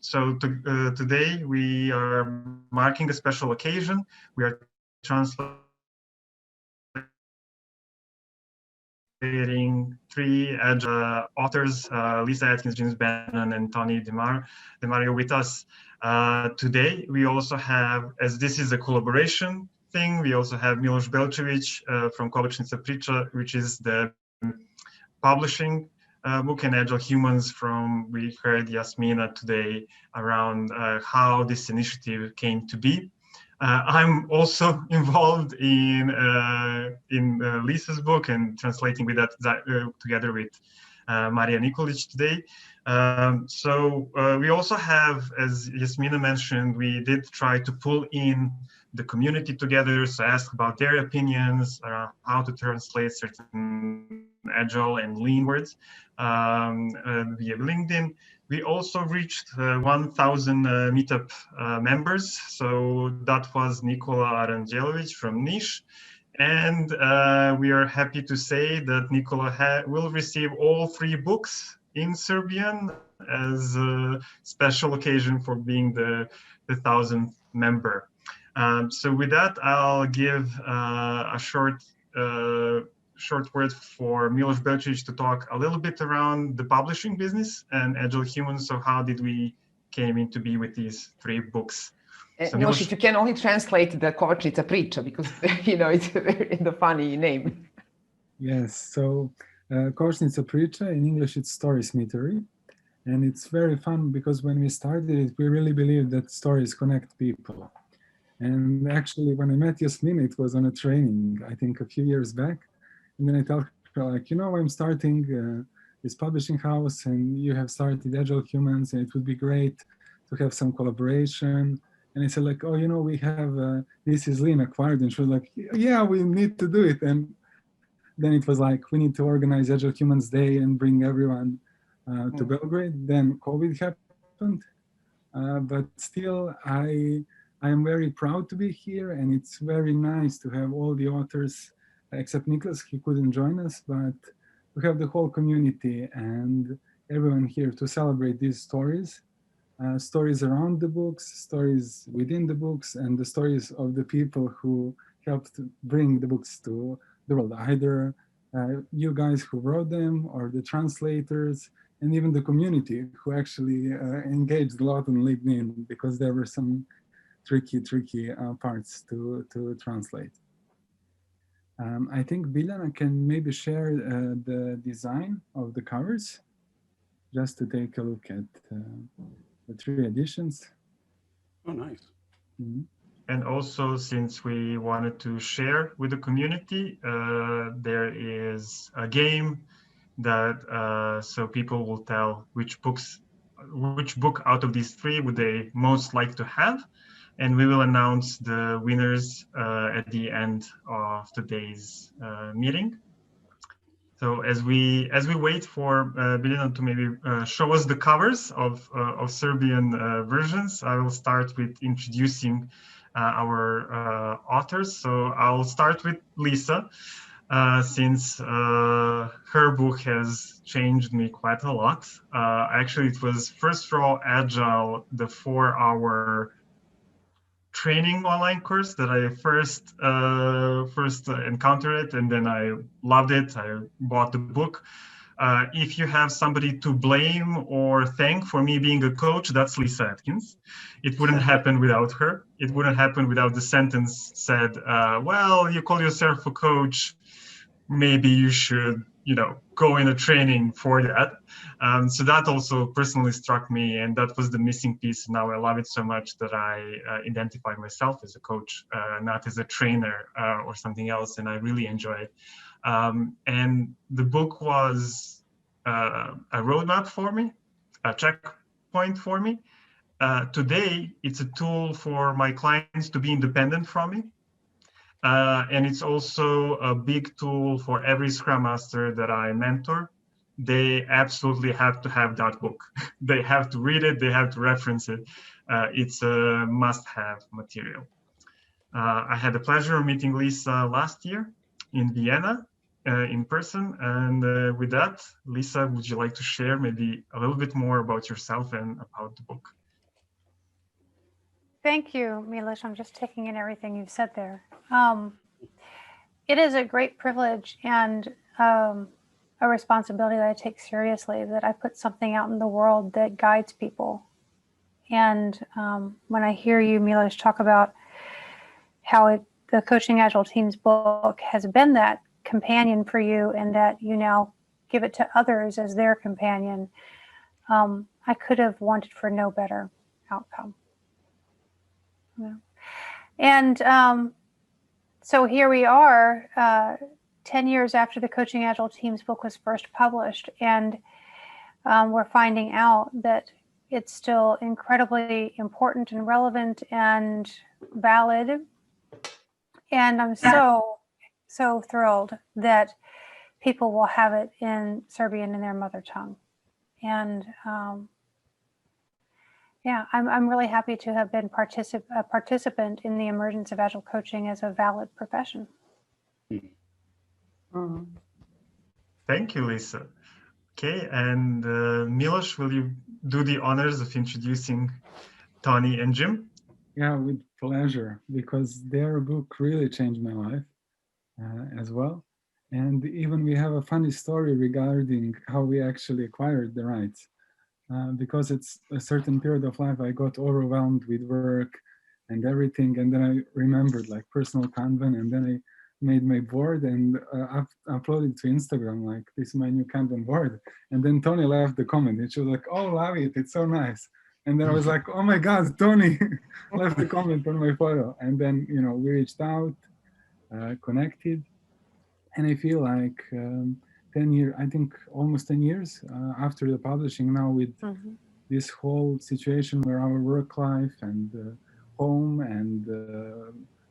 Today we are marking a special occasion. We are translating three Agile authors, Lyssa Adkins, Benson, and Toni Demaria with us today. We also have, as this is a collaboration thing, we also have Miloš Zeković from Kovačnica, priča, which is the publishing book, and Agile Humans from, we heard Yasmina today around how this initiative came to be. I'm also involved in Lyssa's book and translating with that together with Marija Nikolić today. We also have, as Yasmina mentioned, we did try to pull in the community together, so ask about their opinions around how to translate certain Agile and Lean words via LinkedIn. We also reached 1,000 Meetup members. So that was Nikola Aranđelović from Niš. And we are happy to say that Nikola will receive all 3 books in Serbian as a special occasion for being the 1,000th member. So with that, I'll give a short word for Miloš Zeković to talk a little bit around the publishing business and Agile Humans. So how did we came into be with these 3 books? So Miloš, if you can only translate the Kovačnica priča, because it's the funny name. Yes, so Kovačnica priča, in English it's story smithery. And it's very fun because when we started it, we really believed that stories connect people. And actually, when I met Yasmina, it was on a training, I think a few years back. And then I told her, like, I'm starting this publishing house, and you have started Agile Humans, and it would be great to have some collaboration. And I said, like, oh, we have This is Lean acquired. And she was like, yeah, we need to do it. And then it was like, we need to organize Agile Humans Day and bring everyone to Belgrade. Then COVID happened. But still, I am very proud to be here, and it's very nice to have all the authors, except Nicholas, he couldn't join us, but we have the whole community and everyone here to celebrate these stories, stories around the books, stories within the books, and the stories of the people who helped bring the books to the world, either you guys who wrote them or the translators, and even the community who actually engaged a lot on LinkedIn, because there were some tricky parts to translate. I think Biljana can maybe share the design of the covers, just to take a look at the 3 editions. Oh, nice. Mm-hmm. And also, since we wanted to share with the community, there is a game that so people will tell which book out of these 3 would they most like to have. And we will announce the winners at the end of today's meeting. So as we wait for Biljana to maybe show us the covers of Serbian versions, I will start with introducing our authors. So I'll start with Lyssa, since her book has changed me quite a lot. Actually, it was First Raw Agile, the 4-hour training online course that I first encountered it, and then I loved it. I bought the book. If you have somebody to blame or thank for me being a coach, that's Lyssa Adkins. It wouldn't happen without her. It wouldn't happen without the sentence said, well, you call yourself a coach, maybe you should, go in a training for that. So that also personally struck me, and that was the missing piece. Now I love it so much that I identify myself as a coach, not as a trainer or something else, and I really enjoy it. And the book was a roadmap for me, a checkpoint for me. Today, it's a tool for my clients to be independent from me. And it's also a big tool for every Scrum Master that I mentor. They absolutely have to have that book. They have to read it, they have to reference it. It's a must-have material. I had the pleasure of meeting Lyssa last year in Vienna in person. And with that, Lyssa, would you like to share maybe a little bit more about yourself and about the book? Thank you, Miloš. I'm just taking in everything you've said there. It is a great privilege and a responsibility that I take seriously, that I put something out in the world that guides people. And when I hear you, Miloš, talk about how the Coaching Agile Teams book has been that companion for you, and that you now give it to others as their companion, I could have wanted for no better outcome. Yeah. And so here we are, 10 years after the Coaching Agile Teams book was first published, and we're finding out that it's still incredibly important and relevant and valid. And I'm so thrilled that people will have it in Serbian in their mother tongue. And yeah, I'm really happy to have been a participant in the emergence of Agile coaching as a valid profession. Thank you, Lyssa. Okay, and Miloš, will you do the honors of introducing Toni and Jim? Yeah, with pleasure, because their book really changed my life as well. And even we have a funny story regarding how we actually acquired the rights. Because it's a certain period of life, I got overwhelmed with work and everything. And then I remembered like personal Kanban, and then I made my board and uploaded to Instagram, like, this is my new Kanban board. And then Toni left the comment and she was like, oh, love it, it's so nice. And then I was like, oh my God, Toni left the comment on my photo. And then, you know, we reached out, connected. And I feel like 10 years, I think almost 10 years after the publishing now, with this whole situation where our work life and home and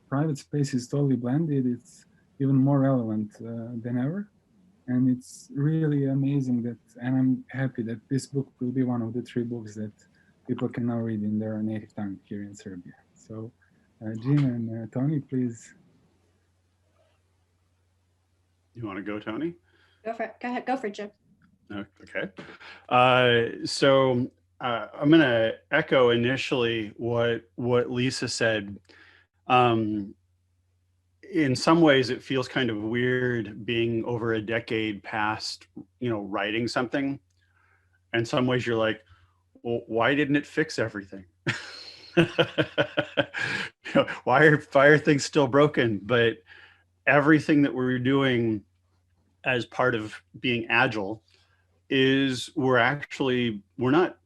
private space is totally blended, it's even more relevant than ever. And it's really amazing that, and I'm happy that this book will be one of the 3 books that people can now read in their native tongue here in Serbia. So Jim and Toni, please. You want to go, Toni? Go for it. Go ahead. Go for it, Jim. Okay. So I'm going to echo initially what Lyssa said. In some ways, it feels kind of weird being over a decade past, you know, writing something. In some ways, you're like, well, why didn't it fix everything? You know, why are things still broken? But everything that we're doing as part of being agile is we're not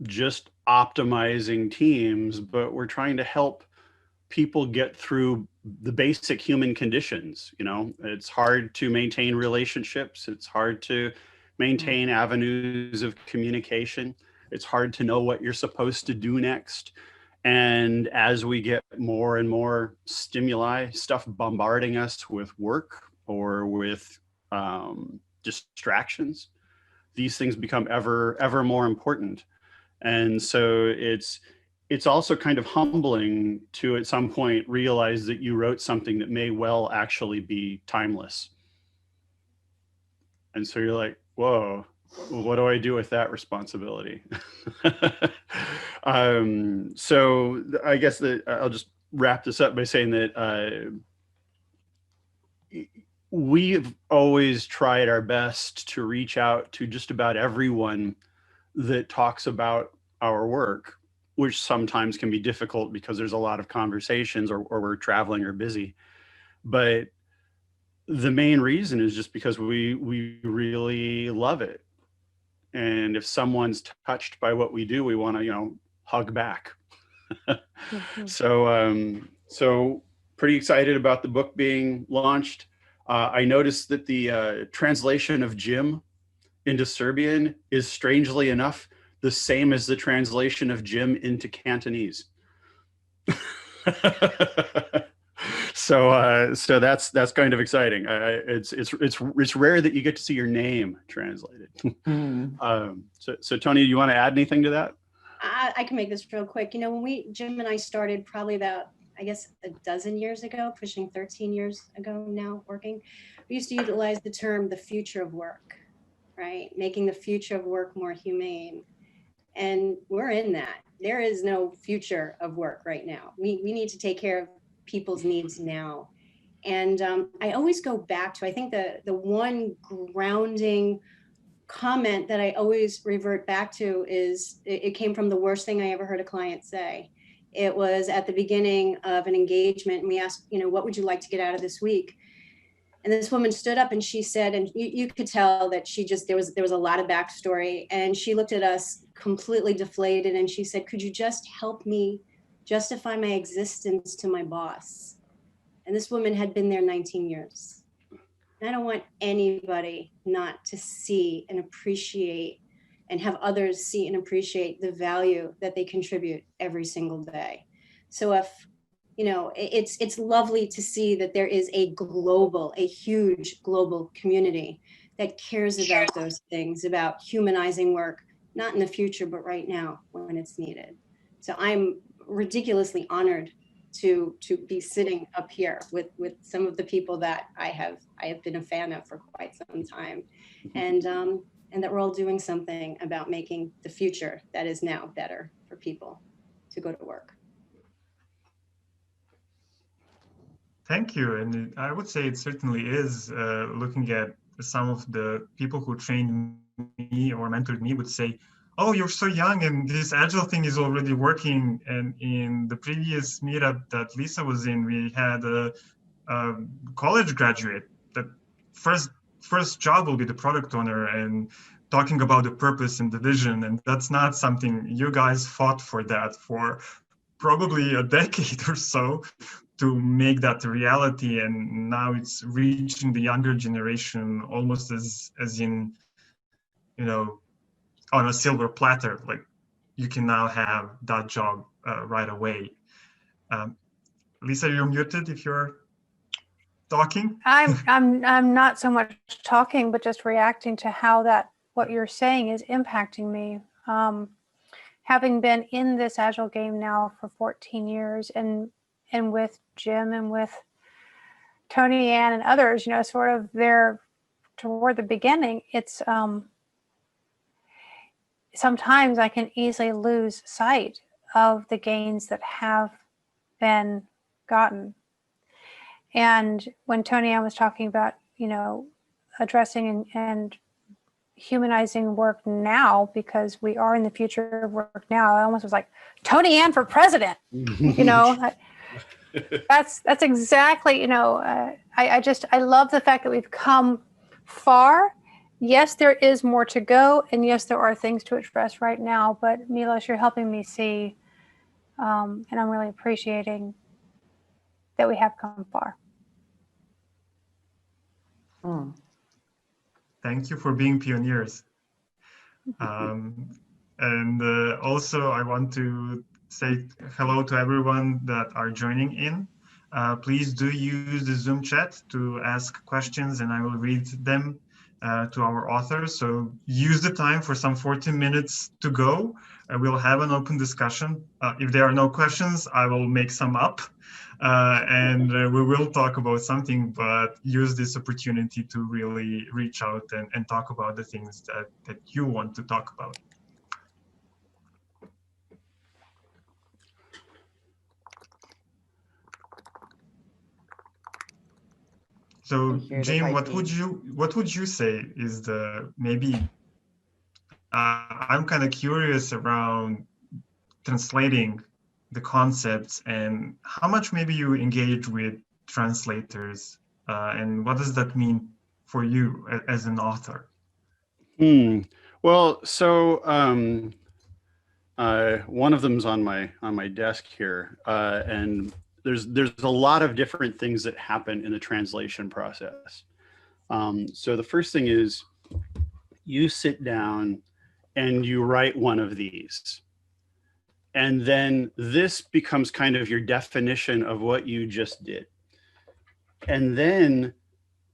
just optimizing teams, but we're trying to help people get through the basic human conditions. You know, it's hard to maintain relationships. It's hard to maintain avenues of communication. It's hard to know what you're supposed to do next. And as we get more and more stimuli, stuff bombarding us with work or with distractions, these things become ever more important. And so it's also kind of humbling to, at some point, realize that you wrote something that may well actually be timeless. And so you're like, whoa, what do I do with that responsibility? So I guess that I'll just wrap this up by saying that we've always tried our best to reach out to just about everyone that talks about our work, which sometimes can be difficult because there's a lot of conversations or we're traveling or busy. But the main reason is just because we really love it. And if someone's touched by what we do, we want to, you know, hug back. So pretty excited about the book being launched. I noticed that the translation of Jim into Serbian is, strangely enough, the same as the translation of Jim into Cantonese. So that's kind of exciting. It's rare that you get to see your name translated. So Toni, do you want to add anything to that? I can make this real quick. You know, when Jim and I started probably about, I guess, a dozen years ago, pushing 13 years ago now working, we used to utilize the term the future of work, right? Making the future of work more humane. And we're in that. there is no future of work right now. We need to take care of people's needs now. And I always go back to, I think the one grounding comment that I always revert back to is, it came from the worst thing I ever heard a client say. It was at the beginning of an engagement, and we asked, what would you like to get out of this week? And this woman stood up and she said, and you could tell that she just, there was a lot of backstory, and she looked at us completely deflated, and she said, could you just help me justify my existence to my boss? And this woman had been there 19 years. And I don't want anybody not to see and appreciate and have others see and appreciate the value that they contribute every single day. So if, it's lovely to see that there is a huge global community that cares about those things, about humanizing work, not in the future, but right now when it's needed. So I'm ridiculously honored to be sitting up here with some of the people that I have been a fan of for quite some time, and that we're all doing something about making the future that is now better for people to go to work. Thank you. And I would say it certainly is, looking at some of the people who trained me or mentored me would say, oh, you're so young and this Agile thing is already working. And in the previous meetup that Lyssa was in, we had a college graduate that first job will be the product owner and talking about the purpose and the vision. And that's not something you guys fought for that for probably a decade or so to make that a reality. And now it's reaching the younger generation almost as in, on a silver platter, like you can now have that job right away. Lyssa, you're muted if you're talking. I'm not so much talking, but just reacting to how what you're saying is impacting me. Having been in this Agile game now for 14 years, and with Jim and with Toni Ann and others, sort of there toward the beginning, it's sometimes I can easily lose sight of the gains that have been gotten. And when Toni Ann was talking about, addressing and humanizing work now, because we are in the future of work now, I almost was like, Toni Ann for president, that's exactly, I love the fact that we've come far. Yes, there is more to go, and yes, there are things to address right now, but Miloš, you're helping me see, and I'm really appreciating that we have come far. Thank you for being pioneers. And also I want to say hello to everyone that are joining in. Please do use the Zoom chat to ask questions, and I will read them to our authors. So use the time for some 14 minutes to go. We'll have an open discussion. If there are no questions, I will make some up, and we will talk about something, but use this opportunity to really reach out and talk about the things that you want to talk about. So Jim, what would you say is I'm kind of curious around translating the concepts and how much maybe you engage with translators, and what does that mean for you as an author? Well, so one of them's on my desk here, and there's a lot of different things that happen in the translation process. So the first thing is you sit down and you write one of these. And then this becomes kind of your definition of what you just did. And then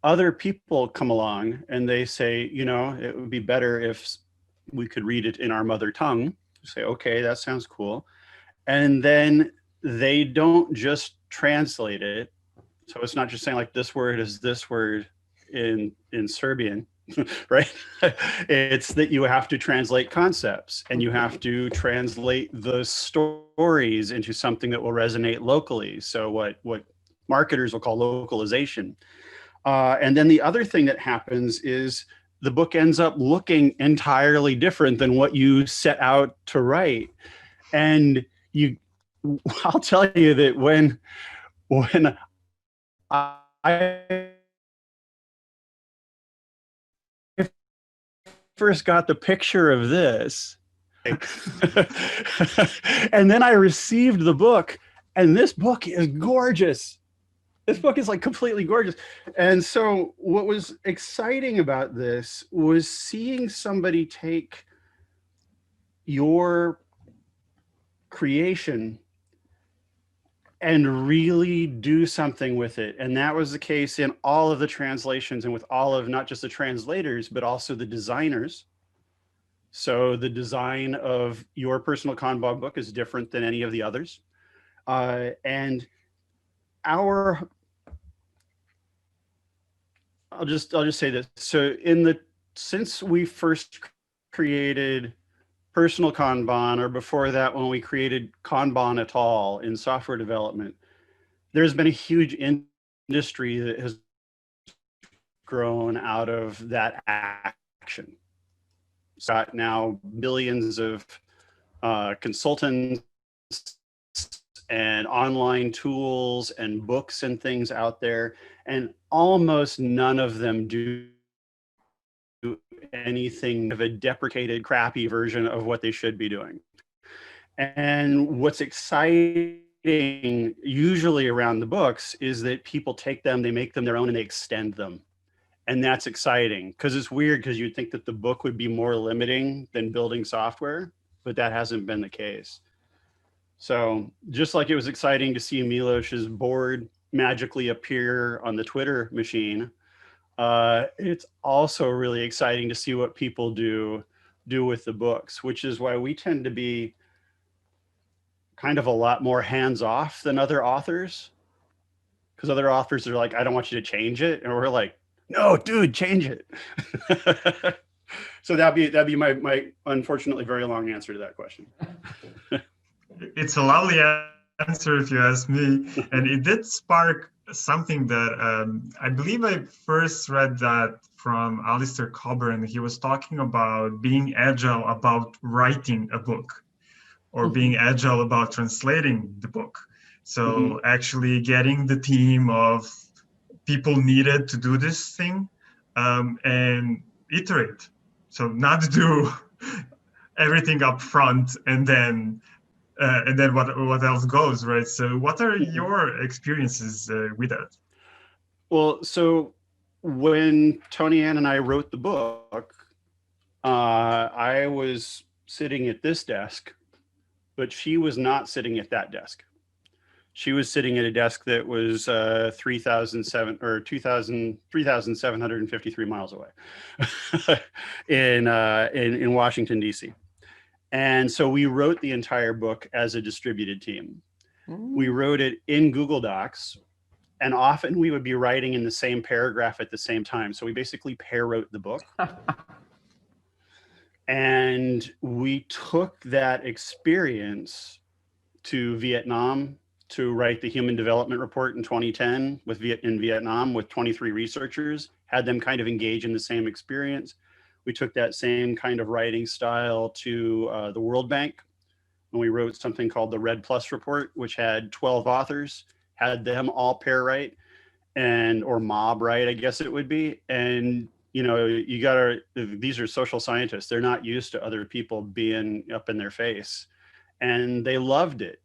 other people come along and they say, it would be better if we could read it in our mother tongue. You say, okay, that sounds cool. And then they don't just translate it. So it's not just saying like this word is this word in Serbian. right? It's that you have to translate concepts, and you have to translate the stories into something that will resonate locally. So what marketers will call localization. And then the other thing that happens is the book ends up looking entirely different than what you set out to write. And I'll tell you that when I first got the picture of this, and then I received the book, and this book is gorgeous. This book is like completely gorgeous. And so what was exciting about this was seeing somebody take your creation and really do something with it. And that was the case in all of the translations, and with all of not just the translators, but also the designers. So the design of your personal Kanban book is different than any of the others. And I'll just say this. So since we first created personal Kanban, or before that, when we created Kanban at all in software development, there's been a huge industry that has grown out of that action. It's got now billions of consultants and online tools and books and things out there, and almost none of them do anything of a deprecated, crappy version of what they should be doing. And what's exciting usually around the books is that people take them, they make them their own, and they extend them. And that's exciting, because it's weird, because you'd think that the book would be more limiting than building software, but that hasn't been the case. So just like it was exciting to see Miloš's board magically appear on the Twitter machine, it's also really exciting to see what people do with the books, which is why we tend to be kind of a lot more hands-off than other authors. Because other authors are like, I don't want you to change it. And we're like, no, dude, change it. So that'd be my unfortunately very long answer to that question. It's a lovely answer, if you ask me. And it did spark something that I believe I first read that from Alistair Coburn. He was talking about being agile about writing a book, or being agile about translating the book. So actually getting the team of people needed to do this thing, and iterate. So not do everything up front and then what else goes, right? So what are your experiences with that? Well, so when Toni Ann and I wrote the book, I was sitting at this desk, but she was not sitting at that desk. She was sitting at a desk that was 3,753 miles away in Washington, D.C. And so we wrote the entire book as a distributed team. We wrote it in Google Docs, and often we would be writing in the same paragraph at the same time. So we basically pair wrote the book. And we took that experience to Vietnam to write the Human Development Report in 2010 in Vietnam with 23 researchers, had them kind of engage in the same experience. We took that same kind of writing style to the World Bank, and we wrote something called the Red Plus Report, which had 12 authors, had them all pair write, or mob write, I guess it would be. And you know, these are social scientists. They're not used to other people being up in their face, and they loved it.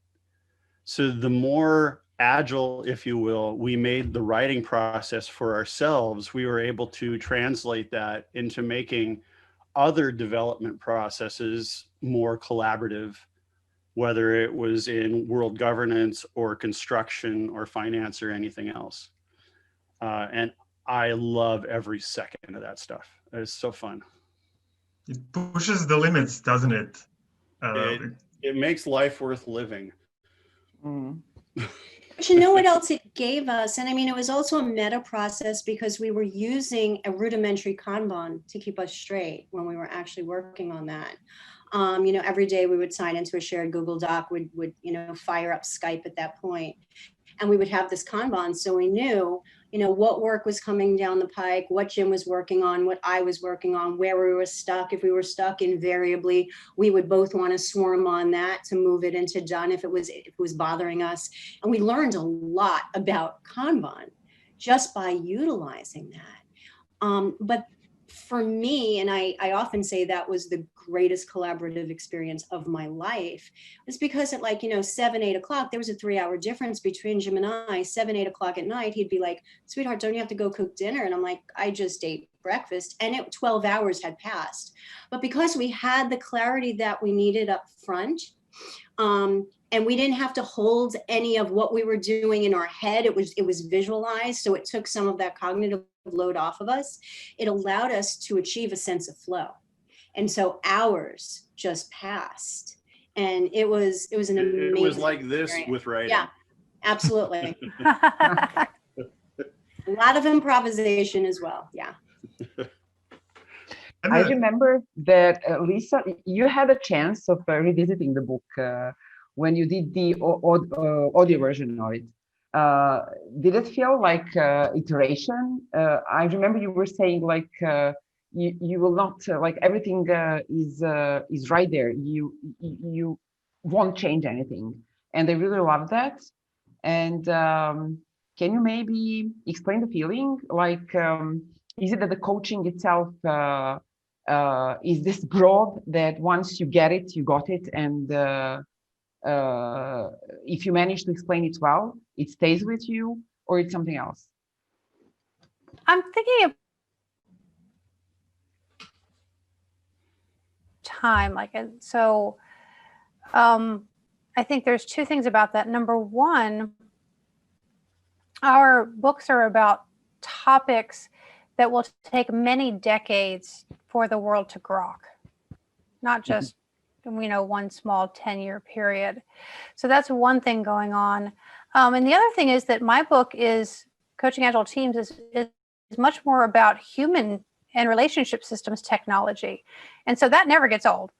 So the more agile, if you will, we made the writing process for ourselves, we were able to translate that into making other development processes more collaborative, whether it was in world governance or construction or finance or anything else. And I love every second of that stuff. It's so fun. It pushes the limits, doesn't it? It makes life worth living. But you know what else it gave us? And I mean, it was also a meta process because we were using a rudimentary Kanban to keep us straight when we were actually working on that. You know, every day we would sign into a shared Google Doc, would you know, fire up Skype at that point. And we would have this Kanban, so we knew, you know, what work was coming down the pike, what Jim was working on, what I was working on, where we were stuck. If we were stuck, invariably, we would both want to swarm on that to move it into done if it was bothering us. And we learned a lot about Kanban just by utilizing that. But for me, and I often say that was the greatest collaborative experience of my life, was because at like, you know, 7, 8 o'clock, there was a 3-hour difference between Jim and I. 7, 8 o'clock at night, he'd be like, sweetheart, don't you have to go cook dinner? And I'm like, I just ate breakfast, and 12 hours had passed. But because we had the clarity that we needed up front, and we didn't have to hold any of what we were doing in our head, it was visualized, so it took some of that cognitive load off of us. It allowed us to achieve a sense of flow. And so hours just passed, and it was an amazing. It was like this experience. with writing. Yeah, absolutely. A lot of improvisation as well. Yeah. I remember that, Lyssa, you had a chance of revisiting the book when you did the audio version of it. Did it feel like iteration? I remember you were saying like you will not like everything is right there. You won't change anything, and I really love that. And can you maybe explain the feeling? Like, is it that the coaching itself is this broad that once you get it, you got it, and if you manage to explain it well, it stays with you, or it's something else? I'm thinking of time, like, so I think there's two things about that. Number one, our books are about topics that will take many decades for the world to grok, not just one small 10-year period. So that's one thing going on. And the other thing is that my book is Coaching Agile Teams is much more about human and relationship systems technology. And so that never gets old.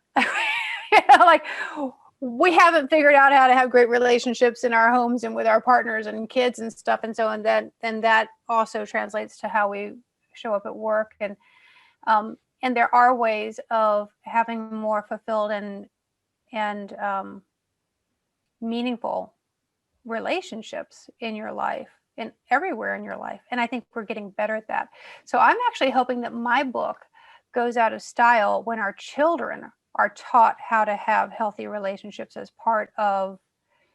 Like, we haven't figured out how to have great relationships in our homes and with our partners and kids and stuff. And so, and that also translates to how we show up at work. And there are ways of having more fulfilled and meaningful relationships in your life and everywhere in your life. And I think we're getting better at that. So I'm actually hoping that my book goes out of style when our children are taught how to have healthy relationships as part of,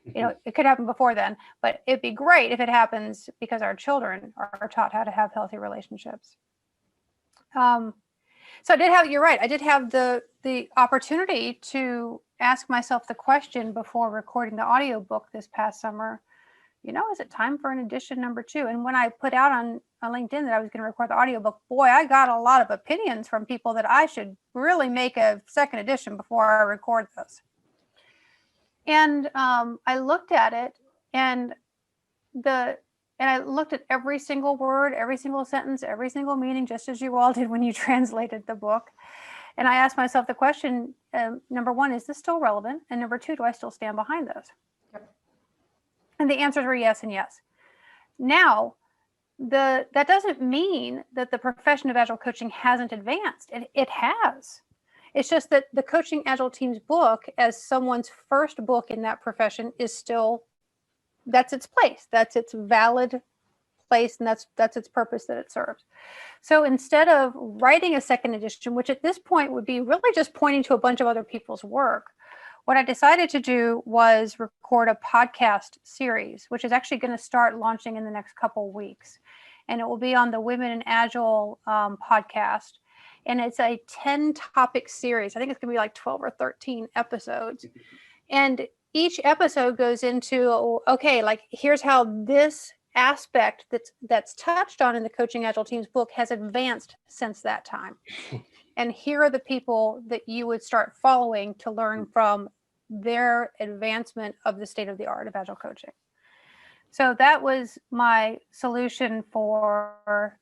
it could happen before then, but it'd be great if it happens because our children are taught how to have healthy relationships. So you're right. I did have the opportunity to ask myself the question before recording the audiobook this past summer, is it time for an edition number 2? And when I put out on LinkedIn that I was going to record the audiobook, boy, I got a lot of opinions from people that I should really make a second edition before I record this. And I looked at it and I looked at every single word, every single sentence, every single meaning, just as you all did when you translated the book. And I asked myself the question, number 1, is this still relevant? And number 2, do I still stand behind those? Yep. And the answers were yes and yes. Now, that doesn't mean that the profession of Agile coaching hasn't advanced. It has. It's just that the Coaching Agile Teams book, as someone's first book in that profession, is still, that's its place. That's its valid place, and that's its purpose that it serves. So instead of writing a second edition, which at this point would be really just pointing to a bunch of other people's work, what I decided to do was record a podcast series, which is actually going to start launching in the next couple of weeks. And it will be on the Women in Agile podcast. And it's a 10-topic series. I think it's going to be like 12 or 13 episodes. And each episode goes into, okay, like here's how this aspect that's touched on in the Coaching Agile Teams book has advanced since that time. And here are the people that you would start following to learn from their advancement of the state of the art of Agile coaching. So that was my solution for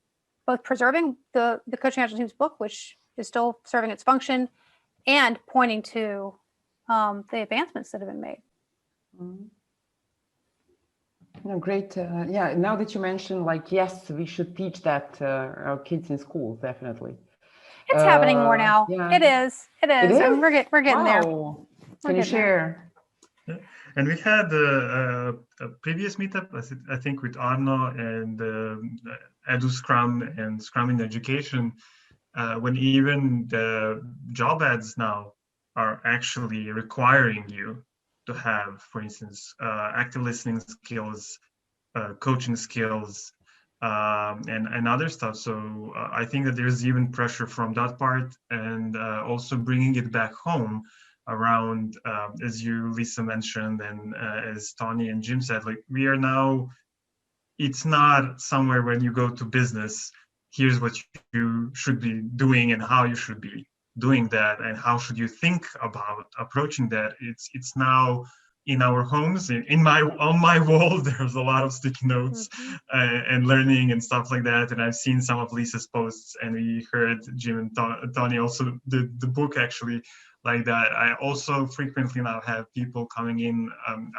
both preserving the Coaching Agile Teams book, which is still serving its function, and pointing to the advancements that have been made. No, great. Yeah, now that you mentioned, like, yes, we should teach that our kids in schools, definitely. It's happening more now. Yeah. It is. It is. It And is? we're getting there. Wow. Can you share? And we had a previous meetup, I think, with Arno and Edu Scrum and Scrum in Education, when even the job ads now are actually requiring you to have, for instance, active listening skills, coaching skills, and other stuff. So I think that there's even pressure from that part, and also bringing it back home around, as you, Lyssa, mentioned, and as Toni and Jim said, like, we are now, it's not somewhere when you go to business, here's what you should be doing and how you should be doing that and how should you think about approaching that. It's now in our homes, on my wall, there's a lot of sticky notes and learning and stuff like that. And I've seen some of Lyssa's posts, and we heard Jim and Toni also the book actually like that. I also frequently now have people coming in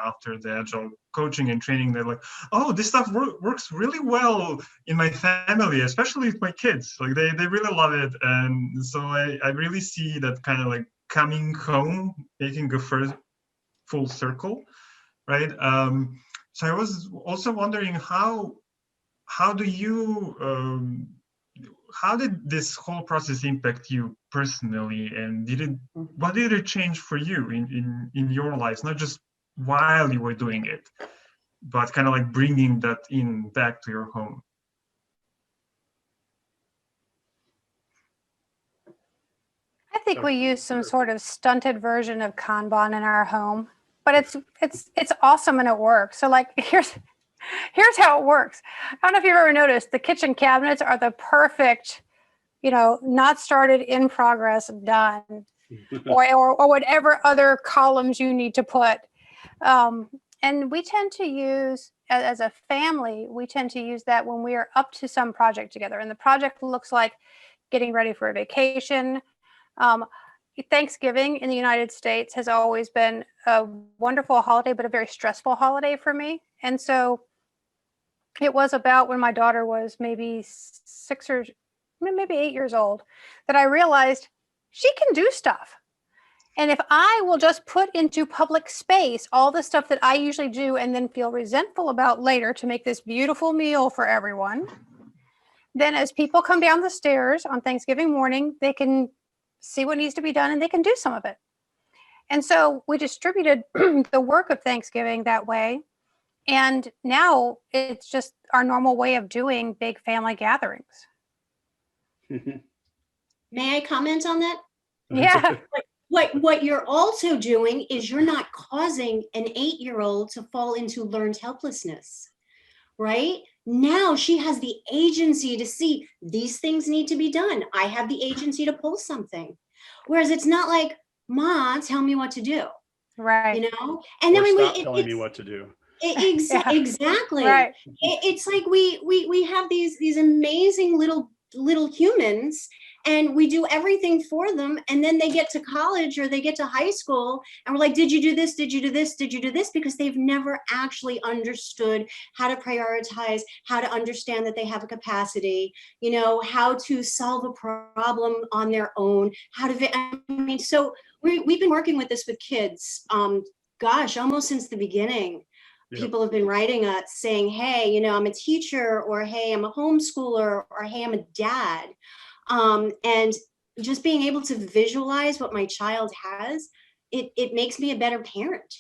after the Agile coaching and training. They're like, oh, this stuff works really well in my family, especially with my kids. Like they really love it. And so I really see that kind of like coming home, making a first full circle, right? So I was also wondering how do you how did this whole process impact you personally, and what did it change for you in your lives, not just while you were doing it, but kind of like bringing that in back to your home? I think we use some sort of stunted version of Kanban in our home, but it's awesome and it works. So like here's how it works. I don't know if you've ever noticed, the kitchen cabinets are the perfect, not started, in progress, done, or whatever other columns you need to put. And we tend to use, as a family, we tend to use that when we are up to some project together. And the project looks like getting ready for a vacation. Thanksgiving in the United States has always been a wonderful holiday, but a very stressful holiday for me. And so it was about when my daughter was maybe 6 or maybe 8 years old that I realized she can do stuff. And if I will just put into public space all the stuff that I usually do and then feel resentful about later to make this beautiful meal for everyone, then as people come down the stairs on Thanksgiving morning, they can see what needs to be done and they can do some of it. And so we distributed the work of Thanksgiving that way. And now it's just our normal way of doing big family gatherings. May I comment on that? Yeah. What you're also doing is you're not causing an 8-year-old to fall into learned helplessness, right? Now she has the agency to see these things need to be done. I have the agency to pull something. Whereas it's not like, Ma, tell me what to do. Right. And then stop telling me what to do. Exactly. Right. It's like we have these amazing little humans, and we do everything for them, and then they get to college or they get to high school and we're like, did you do this, did you do this, did you do this? Because they've never actually understood how to prioritize, how to understand that they have a capacity, how to solve a problem on their own, so we've been working with this with kids, almost since the beginning. Yep. People have been writing us saying, hey, I'm a teacher, or hey, I'm a homeschooler, or hey, I'm a dad. And just being able to visualize what my child has, it makes me a better parent,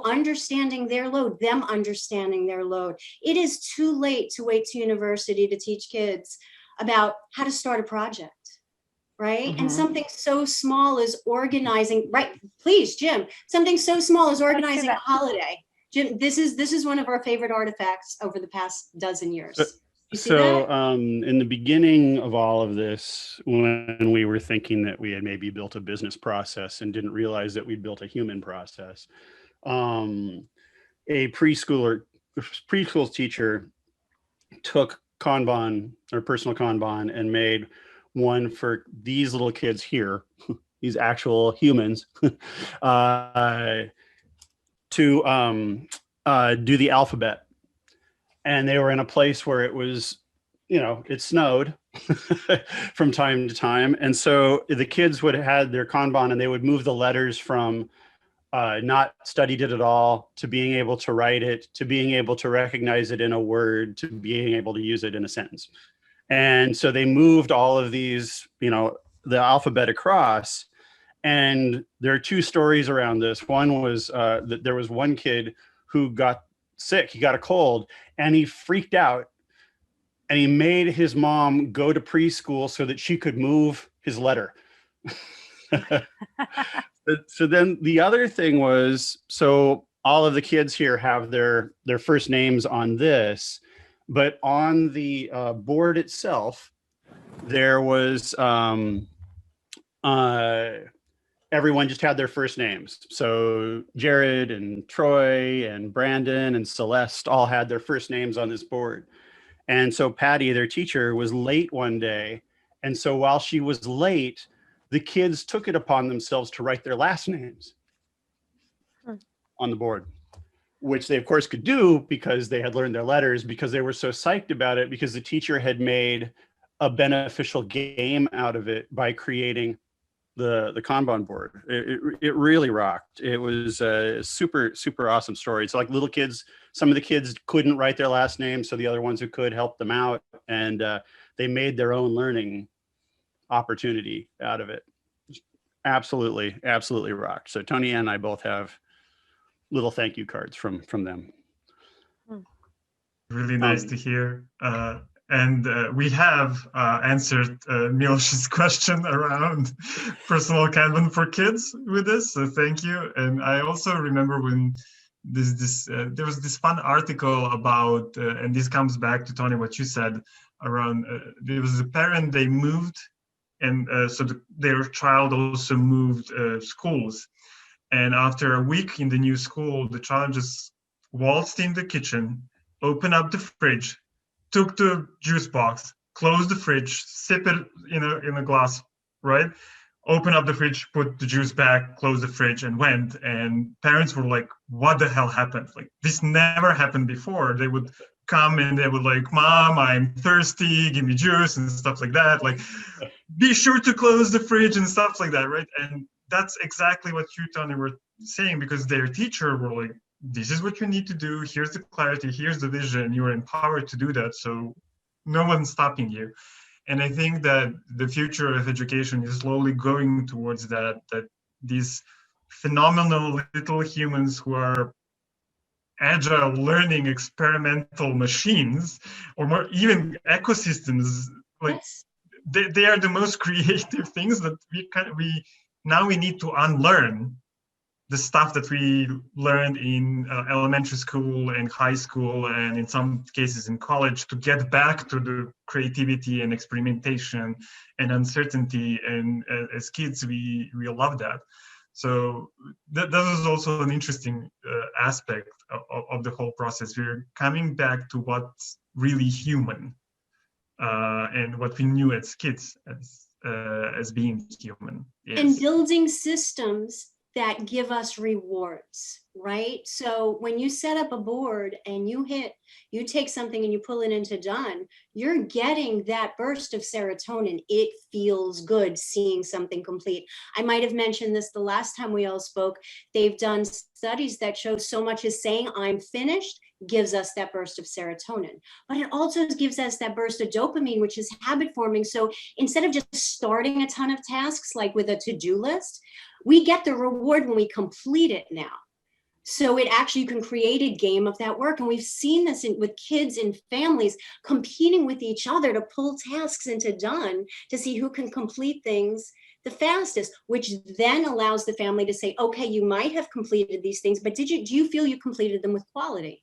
understanding their load, them understanding their load. It is too late to wait to university to teach kids about how to start a project, right? Mm-hmm. And something so small as organizing, right? Please, Jim, something so small as organizing a holiday. Jim, this is one of our favorite artifacts over the past dozen years. So in the beginning of all of this, when we were thinking that we had maybe built a business process and didn't realize that we'd built a human process, a preschooler preschool teacher took Kanban or personal Kanban and made one for these little kids here, these actual humans, to do the alphabet. And they were in a place where it was, you know, it snowed from time to time. And so the kids would have had their Kanban and they would move the letters from not studied it at all to being able to write it, to being able to recognize it in a word, to being able to use it in a sentence. And so they moved all of these, you know, the alphabet across. And there are two stories around this. One was that there was one kid who got sick, he got a cold, and he freaked out. And he made his mom go to preschool so that she could move his letter. So then the other thing was, so all of the kids here have their first names on this, but on the board itself, there was everyone just had their first names. So Jared and Troy and Brandon and Celeste all had their first names on this board. And so Patty, their teacher, was late one day. And so while she was late, the kids took it upon themselves to write their last names on the board, which they of course could do because they had learned their letters, because they were so psyched about it, because the teacher had made a beneficial game out of it by creating the Kanban board. It really rocked. It was a super, super awesome story. It's like little kids, some of the kids couldn't write their last name, so the other ones who could helped them out, and they made their own learning opportunity out of it. Absolutely, absolutely rocked. So Toni and I both have little thank you cards from them. Really nice to hear. And we have answered Miloš's question around personal Kanban for kids with this, so thank you. And I also remember when there was this fun article about, and this comes back to Toni, what you said around, there was a parent, they moved, and so their child also moved schools. And after a week in the new school, the child just waltzed in the kitchen, opened up the fridge, took the juice box, closed the fridge, sip it in a glass, right? Open up the fridge, put the juice back, close the fridge, and went. And parents were like, what the hell happened? Like, this never happened before. They would come and they would like, Mom, I'm thirsty, give me juice and stuff like that. Like, be sure to close the fridge and stuff like that, right? And that's exactly what you, Toni, were saying, because their teacher were like, this is what you need to do. Here's the clarity. Here's the vision. You're empowered to do that. So no one's stopping you. And I think that the future of education is slowly going towards that these phenomenal little humans who are agile learning experimental machines, or more even ecosystems, like Yes. they are the most creative things that we now need to unlearn the stuff that we learned in elementary school and high school, and in some cases in college, to get back to the creativity and experimentation and uncertainty. And as kids, we love that. So that is also an interesting aspect of the whole process. We're coming back to what's really human, and what we knew as kids as being human. Yes. And building systems that give us rewards, right? So when you set up a board and you take something and you pull it into done, you're getting that burst of serotonin. It feels good seeing something complete. I might have mentioned this the last time we all spoke. They've done studies that show so much as saying I'm finished gives us that burst of serotonin, but it also gives us that burst of dopamine, which is habit forming. So instead of just starting a ton of tasks, like with a to-do list, we get the reward when we complete it now. So it actually, you can create a game of that work. And we've seen this with kids and families competing with each other to pull tasks into done to see who can complete things the fastest, which then allows the family to say, okay, you might have completed these things, but do you feel you completed them with quality?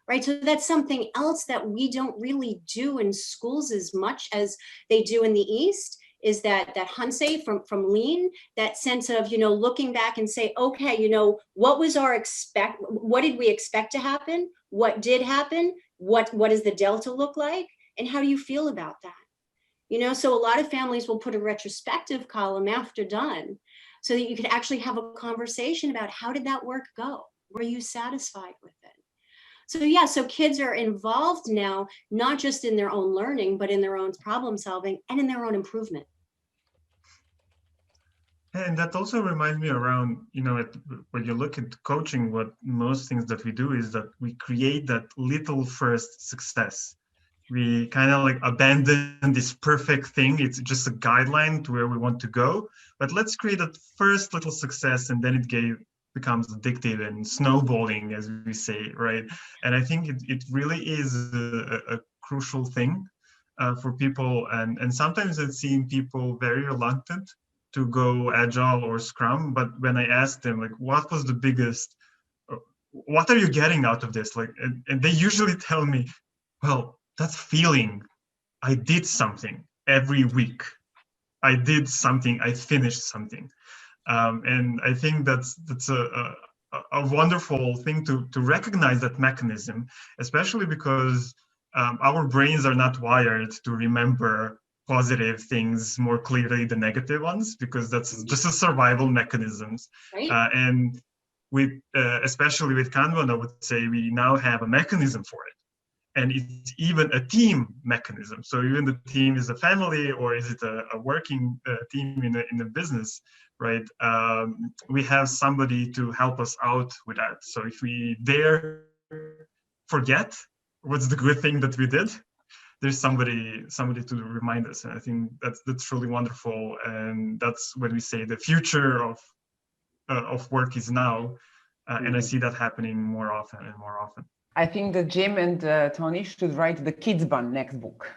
Right. So that's something else that we don't really do in schools as much as they do in the East, is that Hansei from Lean, that sense of, you know, looking back and say, okay, you know, what did we expect to happen? What did happen? What does the delta look like? And how do you feel about that? You know, so a lot of families will put a retrospective column after done so that you could actually have a conversation about how did that work go? Were you satisfied with it? So yeah, so kids are involved now, not just in their own learning, but in their own problem solving and in their own improvement. And that also reminds me around, you know, when you look at coaching, what most things that we do is that we create that little first success. We kind of like abandon this perfect thing. It's just a guideline to where we want to go, but let's create that first little success, and then it becomes addictive and snowballing, as we say, right? And I think it really is a crucial thing for people. And sometimes I've seen people very reluctant to go Agile or Scrum, but when I ask them, like, what was the biggest, what are you getting out of this? Like, and they usually tell me, well, that feeling, I did something every week. I did something, I finished something. And I think that's a wonderful thing to recognize that mechanism, especially because our brains are not wired to remember positive things more clearly than negative ones, because that's just a survival mechanisms. Right. And especially with Kanban, I would say we now have a mechanism for it. And it's even a team mechanism. So even the team is a family, or is it a working team in a business, right? We have somebody to help us out with that. So if we dare forget what's the good thing that we did, there's somebody to remind us. And I think that's really wonderful. And that's when we say the future of work is now. And I see that happening more often and more often. I think that Jim and Toni should write the Kids Bun next book.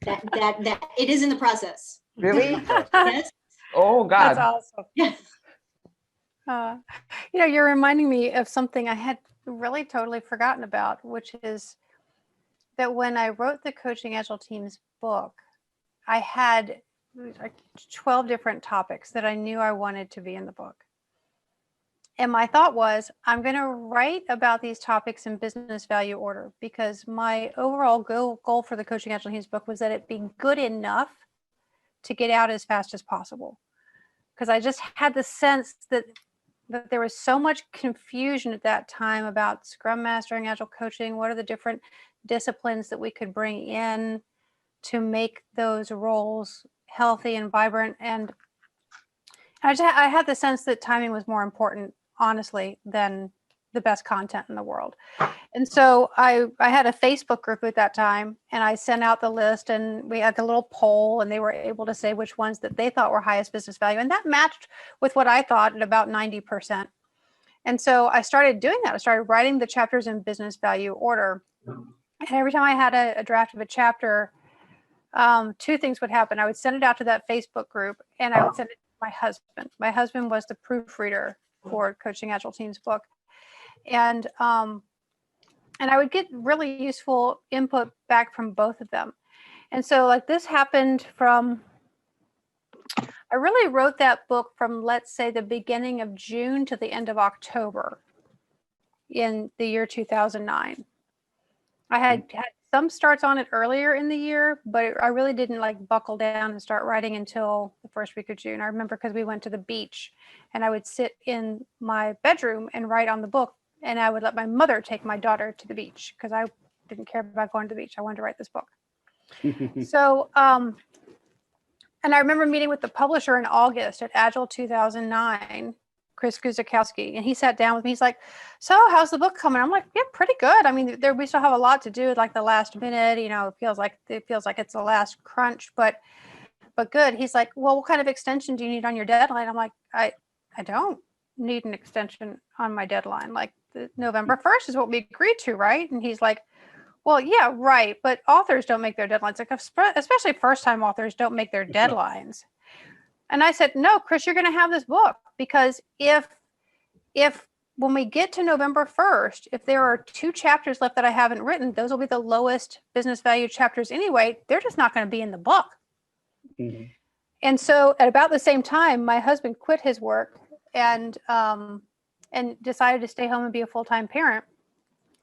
That it is in the process. Really? Yes. Oh God. That's awesome. Yes. You know, you're reminding me of something I had really totally forgotten about, which is that when I wrote the Coaching Agile Teams book, I had like 12 different topics that I knew I wanted to be in the book. And my thought was, I'm going to write about these topics in business value order, because my overall goal for the Coaching Agile Teams book was that it be good enough to get out as fast as possible. Because I just had the sense that there was so much confusion at that time about Scrum Mastering, Agile coaching. What are the different disciplines that we could bring in to make those roles healthy and vibrant? And I had the sense that timing was more important, honestly, than the best content in the world. And so I had a Facebook group at that time, and I sent out the list, and we had the little poll, and they were able to say which ones that they thought were highest business value. And that matched with what I thought at about 90%. And so I started doing that. I started writing the chapters in business value order. And every time I had a draft of a chapter, two things would happen. I would send it out to that Facebook group, and I would send it to my husband. My husband was the proofreader for Coaching Agile Teams book. And I would get really useful input back from both of them. And so like this happened I really wrote that book from, let's say, the beginning of June to the end of October in the year 2009. I had some starts on it earlier in the year, but I really didn't like buckle down and start writing until the first week of June. I remember because we went to the beach, and I would sit in my bedroom and write on the book, and I would let my mother take my daughter to the beach because I didn't care about going to the beach. I wanted to write this book. So, and I remember meeting with the publisher in August at Agile 2009, Chris Guzikowski, and he sat down with me. He's like, "So how's the book coming?" I'm like, "Yeah, pretty good. I mean, we still have a lot to do, like the last minute, you know, it feels like it's the last crunch, but good." He's like, "Well, what kind of extension do you need on your deadline?" I'm like, I don't need an extension on my deadline. Like November 1st is what we agreed to, right? And he's like, "Well, yeah, right. But authors don't make their deadlines. Like, especially first-time authors don't make their deadlines." And I said, "No, Chris, you're going to have this book, because if when we get to November 1st, if there are 2 chapters left that I haven't written, those will be the lowest business value chapters anyway. They're just not going to be in the book. Mm-hmm. And so at about the same time, my husband quit his work and decided to stay home and be a full-time parent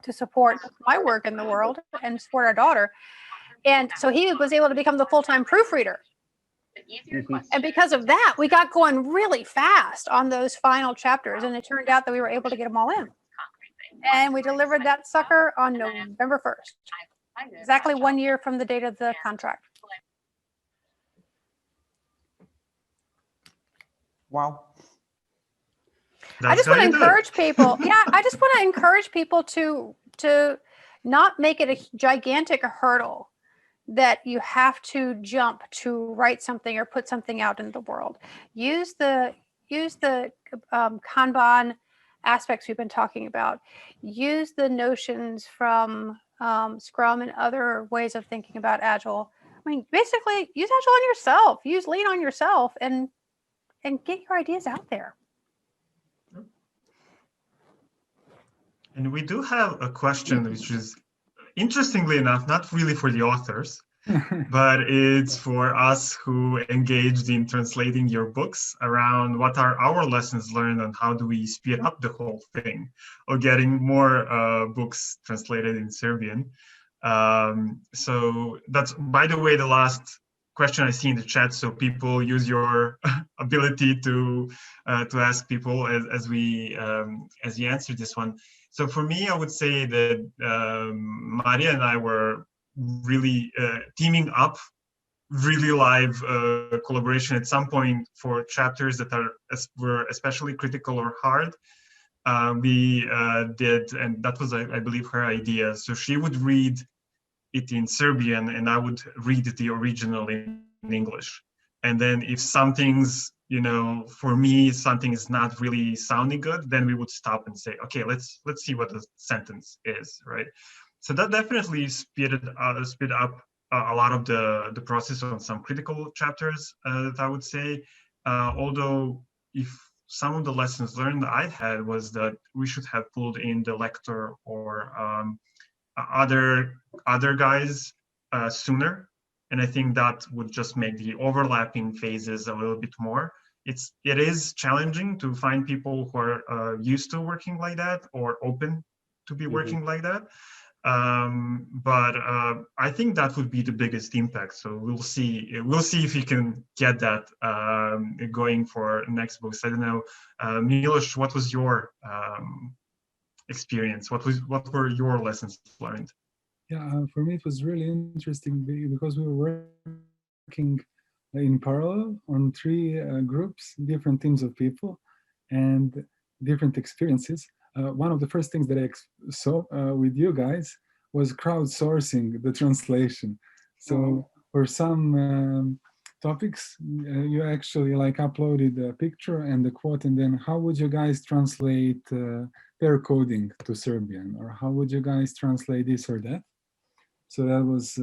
to support my work in the world and support our daughter. And so he was able to become the full-time proofreader. Mm-hmm. And because of that, we got going really fast on those final chapters. And it turned out that we were able to get them all in. And we delivered that sucker on November 1st, exactly 1 year from the date of the contract. Wow. I just want to encourage people. Yeah, I just want to encourage people to not make it a gigantic hurdle that you have to jump to write something or put something out in the world. Use the Kanban aspects we've been talking about. Use the notions from Scrum and other ways of thinking about Agile. I mean, basically, use Agile on yourself. Use Lean on yourself, and get your ideas out there. And we do have a question, which is, interestingly enough, not really for the authors, but it's for us who engaged in translating your books around what are our lessons learned and how do we speed up the whole thing, or getting more books translated in Serbian. So that's, by the way, the last question I see in the chat. So people use your ability to ask people as you answer this one. So for me, I would say that Maria and I were really teaming up, really live collaboration at some point for chapters that were especially critical or hard. We did, and that was, I believe, her idea. So she would read it in Serbian, and I would read the original in English. And then if something's, for me, something is not really sounding good, then we would stop and say, okay, let's see what the sentence is, right? So that definitely speed up a lot of the process on some critical chapters, that I would say. Although, if some of the lessons learned I had was that we should have pulled in the lector or other guys sooner. And I think that would just make the overlapping phases a little bit more. It is challenging to find people who are used to working like that or open to be working like that. But I think that would be the biggest impact. So we'll see if we can get that going for next books. I don't know, Miloš, what was your experience? What were your lessons learned? Yeah, for me it was really interesting because we were working in parallel on 3 groups, different teams of people, and different experiences. One of the first things that I saw with you guys was crowdsourcing the translation. So for some topics, you actually uploaded a picture and the quote, and then how would you guys translate pair coding to Serbian, or how would you guys translate this or that? So that was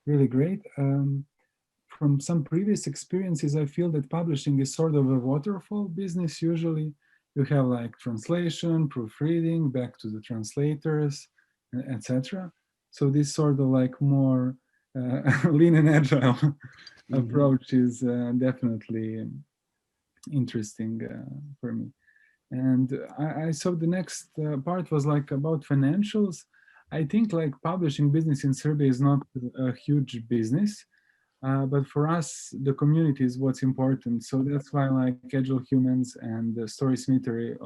really great. From some previous experiences, I feel that publishing is sort of a waterfall business. Usually you have translation, proofreading, back to the translators, etc. So this sort of more lean and agile approach is definitely interesting for me. And I saw the next part was about financials. I think publishing business in Serbia is not a huge business, but for us, the community is what's important. So that's why Agile Humans and Storysmithry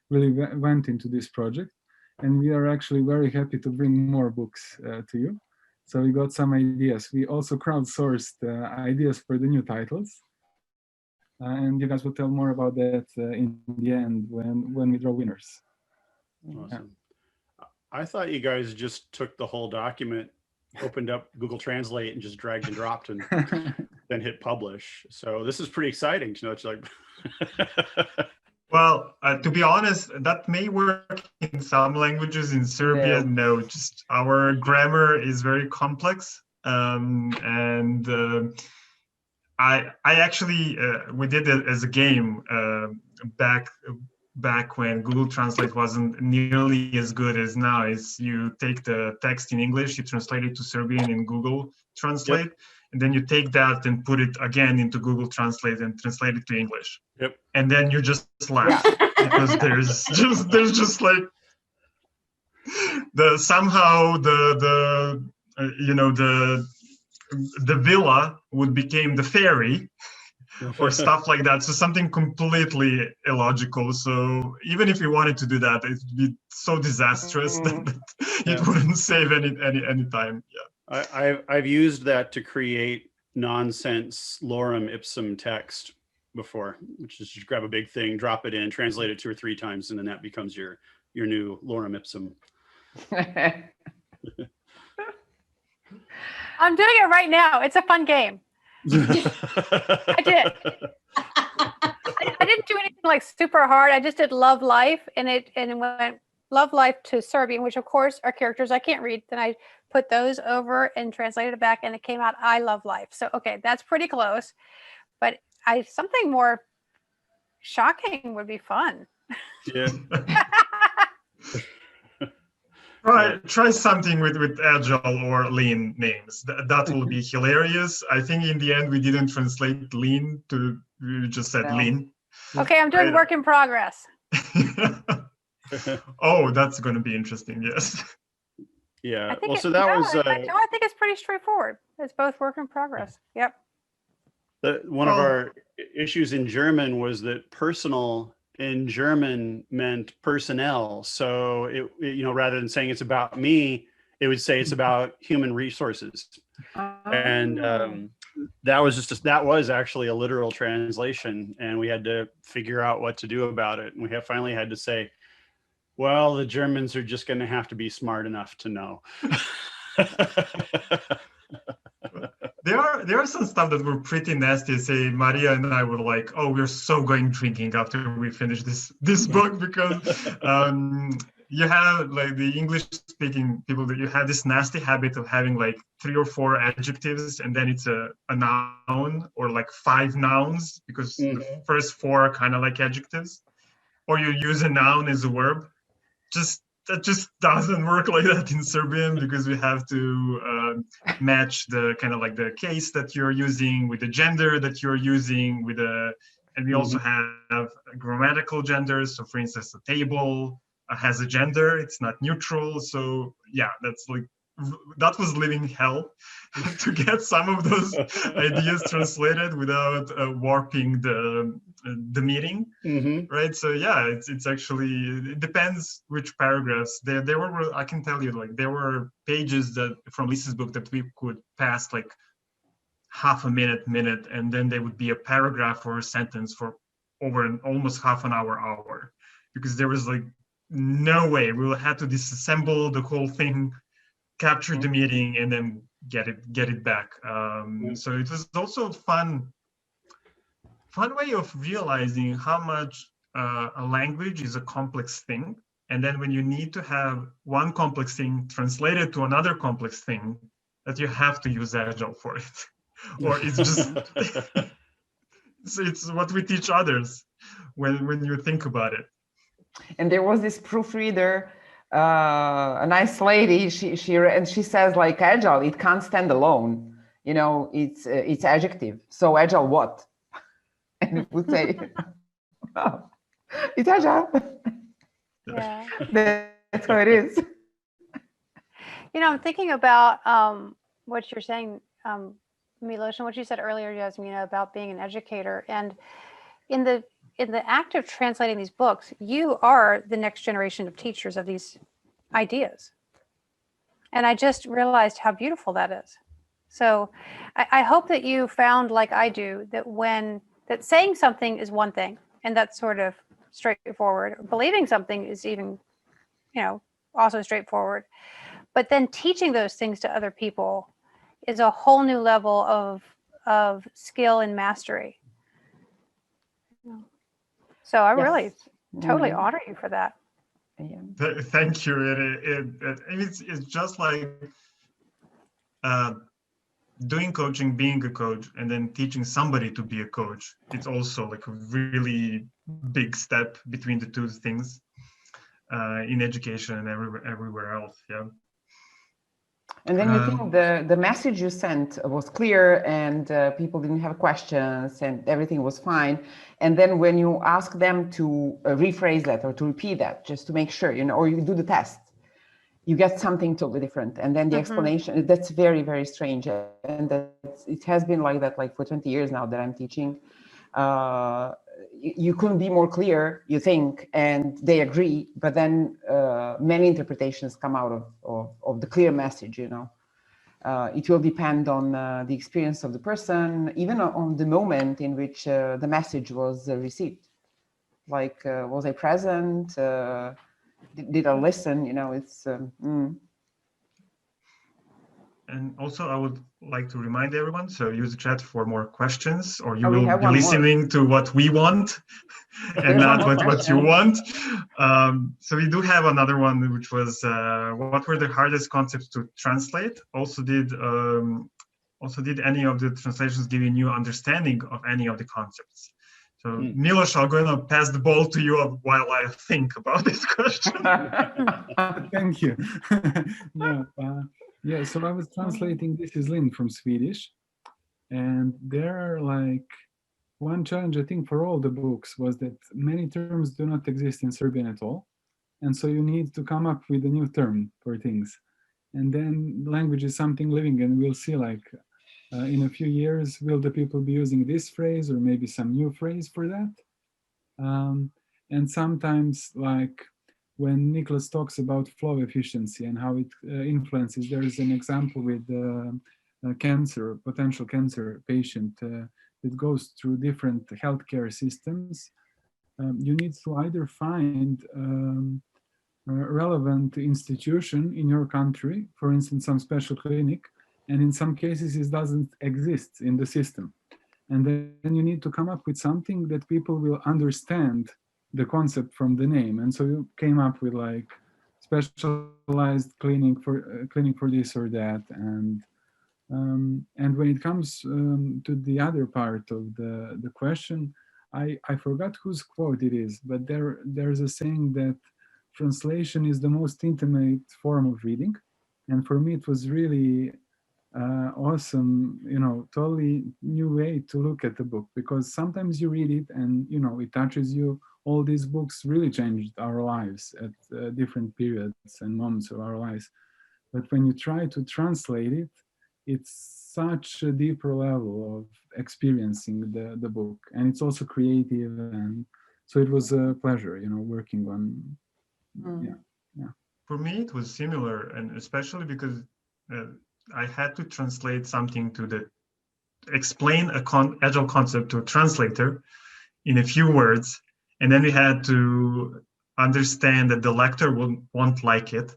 really went into this project. And we are actually very happy to bring more books to you. So we got some ideas. We also crowdsourced ideas for the new titles. And you guys will tell more about that in the end when we draw winners. Awesome. Yeah. I thought you guys just took the whole document, opened up Google Translate and just dragged and dropped and then hit publish. So this is pretty exciting to know. It's Well, to be honest, that may work in some languages. In Serbia, no, just our grammar is very complex. And I actually, we did it as a game back when Google Translate wasn't nearly as good as now, is you take the text in English, you translate it to Serbian in Google Translate, yep. And then you take that and put it again into Google Translate and translate it to English. Yep. And then you just laugh because there's just like somehow the villa would become the ferry or stuff like that. So something completely illogical. So even if you wanted to do that, it would be so disastrous that it wouldn't save any time. Yeah. I've used that to create nonsense lorem ipsum text before, which is just grab a big thing, drop it in, translate it 2 or 3 times, and then that becomes your new lorem ipsum. I'm doing it right now. It's a fun game. I did. I didn't do anything like super hard. I just did love life, and it went love life to Serbian, which of course are characters I can't read. Then I put those over and translated it back, and it came out I love life. So okay, that's pretty close. But something more shocking would be fun. Yeah. Try something with Agile or Lean names. That will be hilarious. I think in the end we didn't translate Lean to, we just said Lean. Okay, I'm doing work in progress. Oh, that's going to be interesting. Yes. Yeah. Well, so that was. I think it's pretty straightforward. It's both work in progress. Yep. One of our issues in German was that personal in German meant personnel. So it rather than saying it's about me, it would say it's about human resources. And that was actually a literal translation, and we had to figure out what to do about it. And we finally had to say, well, the Germans are just going to have to be smart enough to know. There are some stuff that were pretty nasty. Say Maria and I were like, oh, we're so going drinking after we finish this book, because you have like the English speaking people that you have this nasty habit of having like 3 or 4 adjectives, and then it's a noun, or like 5 nouns, because the first 4 are kind of like adjectives, or you use a noun as a verb. That just doesn't work like that in Serbian, because we have to match the kind of like the case that you're using with the gender that you're using and we also have grammatical genders. So for instance, a table has a gender, it's not neutral. So yeah, that was living hell to get some of those ideas translated without warping the meaning, right? So yeah, it's actually, it depends which paragraphs. There were, I can tell you, like there were pages that from Lyssa's book that we could pass like half a minute, and then there would be a paragraph or a sentence for over almost half an hour, because there was like no way. We had to disassemble the whole thing, capture the meeting, and then get it back. So it was also a fun way of realizing how much a language is a complex thing. And then when you need to have one complex thing translated to another complex thing, that you have to use Agile for it. Or it's just, it's what we teach others when you think about it. And there was this proofreader, a nice lady, she says like Agile, it can't stand alone. It's adjective. So Agile what? And it would say, oh, it's Agile. Yeah. That's how it is. I'm thinking about what you're saying, Miloš, and what you said earlier, Yasmina, about being an educator. And in the act of translating these books, you are the next generation of teachers of these ideas. And I just realized how beautiful that is. So I hope that you found, like I do, that saying something is one thing, and that's sort of straightforward. Believing something is even, also straightforward. But then teaching those things to other people is a whole new level of skill and mastery. So I really totally honor you for that. Thank you. It's just like doing coaching, being a coach, and then teaching somebody to be a coach. It's also like a really big step between the two things in education and everywhere else. Yeah. And then you think the message you sent was clear, and people didn't have questions, and everything was fine. And then when you ask them to rephrase that or to repeat that, just to make sure, or you do the test, you get something totally different. And then the explanation, that's very, very strange. And it has been like that, like for 20 years now that I'm teaching. You couldn't be more clear, you think, and they agree, but then many interpretations come out of the clear message, It will depend on the experience of the person, even on the moment in which the message was received. Like, was I present? Did I listen? It's... And also, I would like to remind everyone, so use the chat for more questions, or you we will have be one listening to what we want and not what you want. So we do have another one, which was, what were the hardest concepts to translate? Also, did any of the translations give you new understanding of any of the concepts? So Miloš, I'm going to pass the ball to you while I think about this question. Thank you. Yeah, so I was translating This is Lean from Swedish, and there are like one challenge, I think, for all the books was that many terms do not exist in Serbian at all. And so you need to come up with a new term for things. And then language is something living, and we'll see like in a few years, will the people be using this phrase or maybe some new phrase for that? And sometimes like, when Nicholas talks about flow efficiency and how it influences, there is an example with cancer, potential cancer patient that goes through different healthcare systems. You need to either find a relevant institution in your country, for instance, some special clinic, and in some cases it doesn't exist in the system. And then you need to come up with something that people will understand the concept from the name. And so you came up with like specialized clinic for this or that. And when it comes to the other part of the question, I forgot whose quote it is, but there's a saying that translation is the most intimate form of reading. And for me, it was really awesome, totally new way to look at the book, because sometimes you read it and, it touches you. All these books really changed our lives at different periods and moments of our lives. But when you try to translate it, it's such a deeper level of experiencing the book. And it's also creative. And so it was a pleasure, working on, yeah. For me, it was similar, and especially because I had to translate something explain agile concept to a translator in a few words. And then we had to understand that the lector won't like it,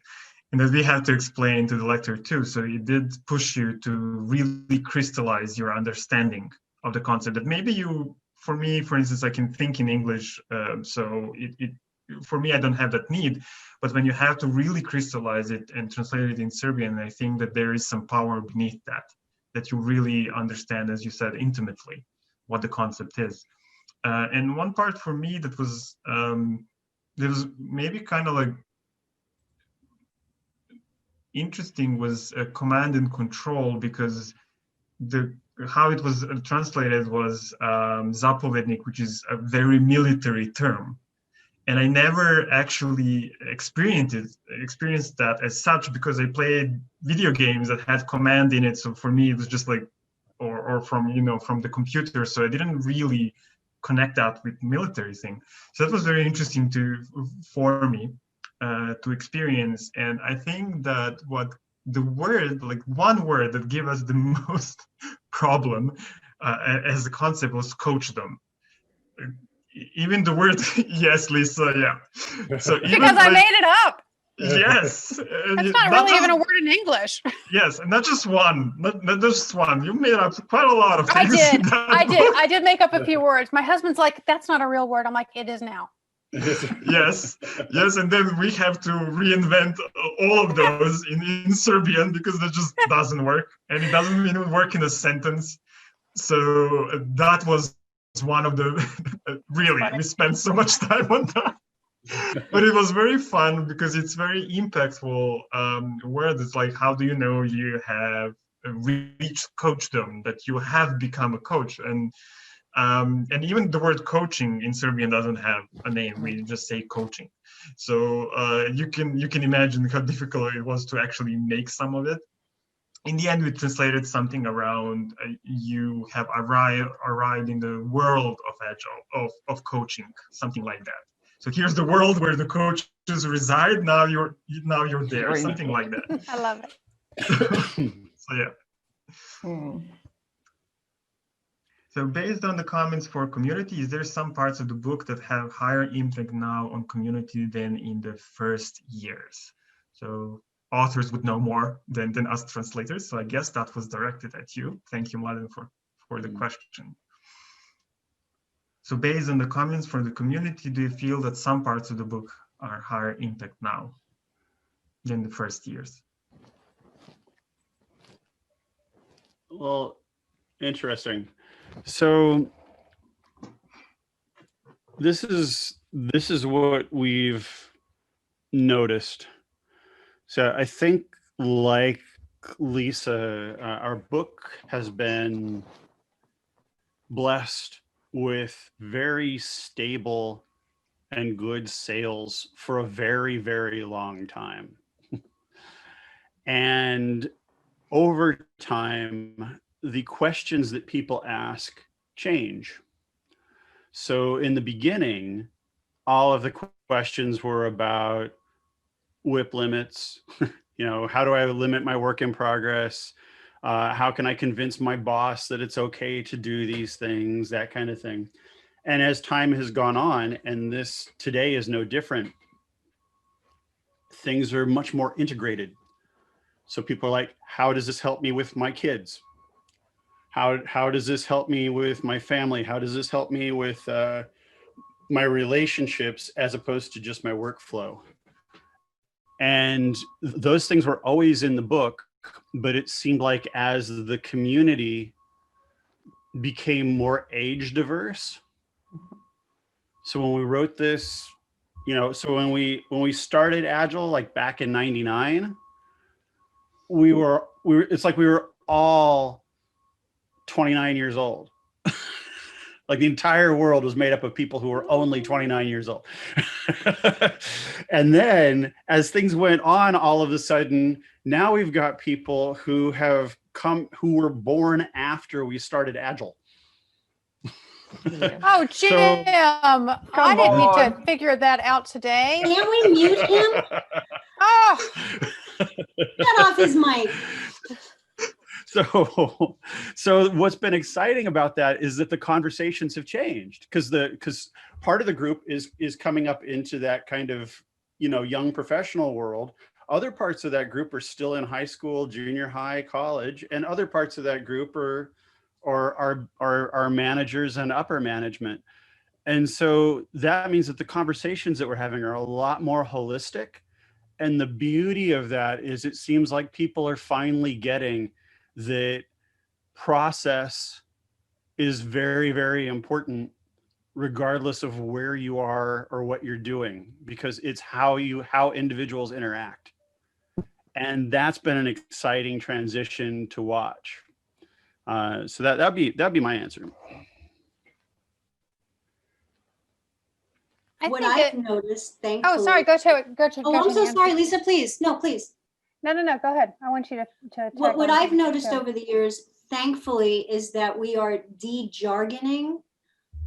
and that we have to explain to the lector too. So it did push you to really crystallize your understanding of the concept. That maybe for me, for instance, I can think in English, so for me, I don't have that need. But when you have to really crystallize it and translate it in Serbian, I think that there is some power beneath that you really understand, as you said, intimately what the concept is. And one part for me that was maybe kind of like interesting was command and control, because how it was translated was zapovednik, which is a very military term. And I never actually experienced that as such, because I played video games that had command in it. So for me, it was just like, or from the computer. So I didn't really connect that with military thing. So that was very interesting for me to experience. And I think that one word that gave us the most problem as a concept was coachdom. Even the word, yes, Lyssa, yeah. So because I made it up. Yes. That's not really even a word in English. Yes, and not just one. Not just one. You made up quite a lot of things. I did make up a few words. My husband's like, that's not a real word. I'm like, it is now. Yes, and then we have to reinvent all of those in Serbian, because that just doesn't work, and it doesn't even work in a sentence. So that was one of the, really, we spent so much time on that. But it was very fun because it's very impactful word. It's like, how do you know you have reached coachdom, that you have become a coach? And even the word coaching in Serbian doesn't have a name. We just say coaching. So you can imagine how difficult it was to actually make some of it. In the end, we translated something around you have arrived in the world of Agile, of coaching, something like that. So here's the world where the coaches reside. Now you're there, something like that. I love it. So yeah. So based on the comments for community, is there some parts of the book that have higher impact now on community than in the first years? So authors would know more than us translators. So I guess that was directed at you. Thank you, Mladen, for the question. So based on the comments for the community, do you feel that some parts of the book are higher impact now than the first years? Well, interesting. So this is what we've noticed. So I think, like Lyssa, our book has been blessed with very stable and good sales for a very, very long time. And over time, the questions that people ask change. So in the beginning, all of the questions were about WIP limits. How do I limit my work in progress? How can I convince my boss that it's okay to do these things, that kind of thing. And as time has gone on, and this today is no different, things are much more integrated. So people are like, how does this help me with my kids? How does this help me with my family? How does this help me with my relationships as opposed to just my workflow? And those things were always in the book, but it seemed like as the community became more age diverse. So when we wrote this, so when we started Agile, like back in '99, it's like we were all 29 years old. Like the entire world was made up of people who were only 29 years old. And then as things went on, all of a sudden, now we've got people who were born after we started Agile. Yeah. Oh, Jim, I didn't need to figure that out today. Can we mute him? Oh, Shut off his mic. So what's been exciting about that is that the conversations have changed, because part of the group is coming up into that kind of, young professional world. Other parts of that group are still in high school, junior high, college, and other parts of that group are managers and upper management. And so that means that the conversations that we're having are a lot more holistic. And the beauty of that is it seems like people are finally getting that process is very, very important, regardless of where you are or what you're doing, because it's how individuals interact. And that's been an exciting transition to watch. So that'd be my answer. What I've noticed, thankfully. Oh, sorry. Go to. Oh, I'm so sorry, Lyssa. Please, no, please. No. Go ahead. I want you to. What I've noticed over the years, thankfully, is that we are de-jargoning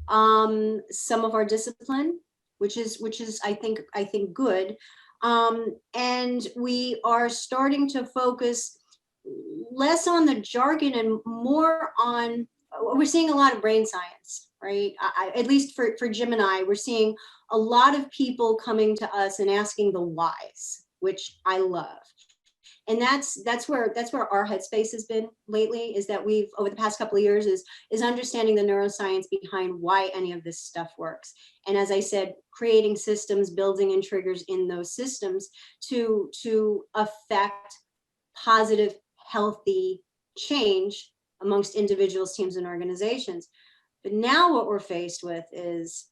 some of our discipline, which is I think good, and we are starting to focus less on the jargon and more on. We're seeing a lot of brain science, right? At least for Jim and I, we're seeing a lot of people coming to us and asking the whys, which I love. And that's where our headspace has been lately, is that we've, over the past couple of years, is understanding the neuroscience behind why any of this stuff works. And as I said, creating systems, building in triggers in those systems to affect positive, healthy change amongst individuals, teams, and organizations. But now what we're faced with is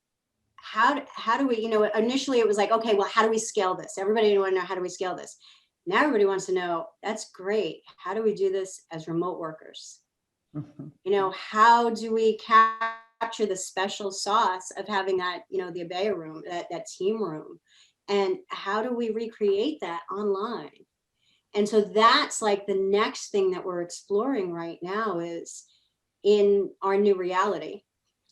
how do we, initially it was like, okay, well, how do we scale this? Everybody want to know, how do we scale this? Now everybody wants to know, that's great. How do we do this as remote workers? How do we capture the special sauce of having that, the Abaya room, that team room? And how do we recreate that online? And so that's like the next thing that we're exploring right now is in our new reality.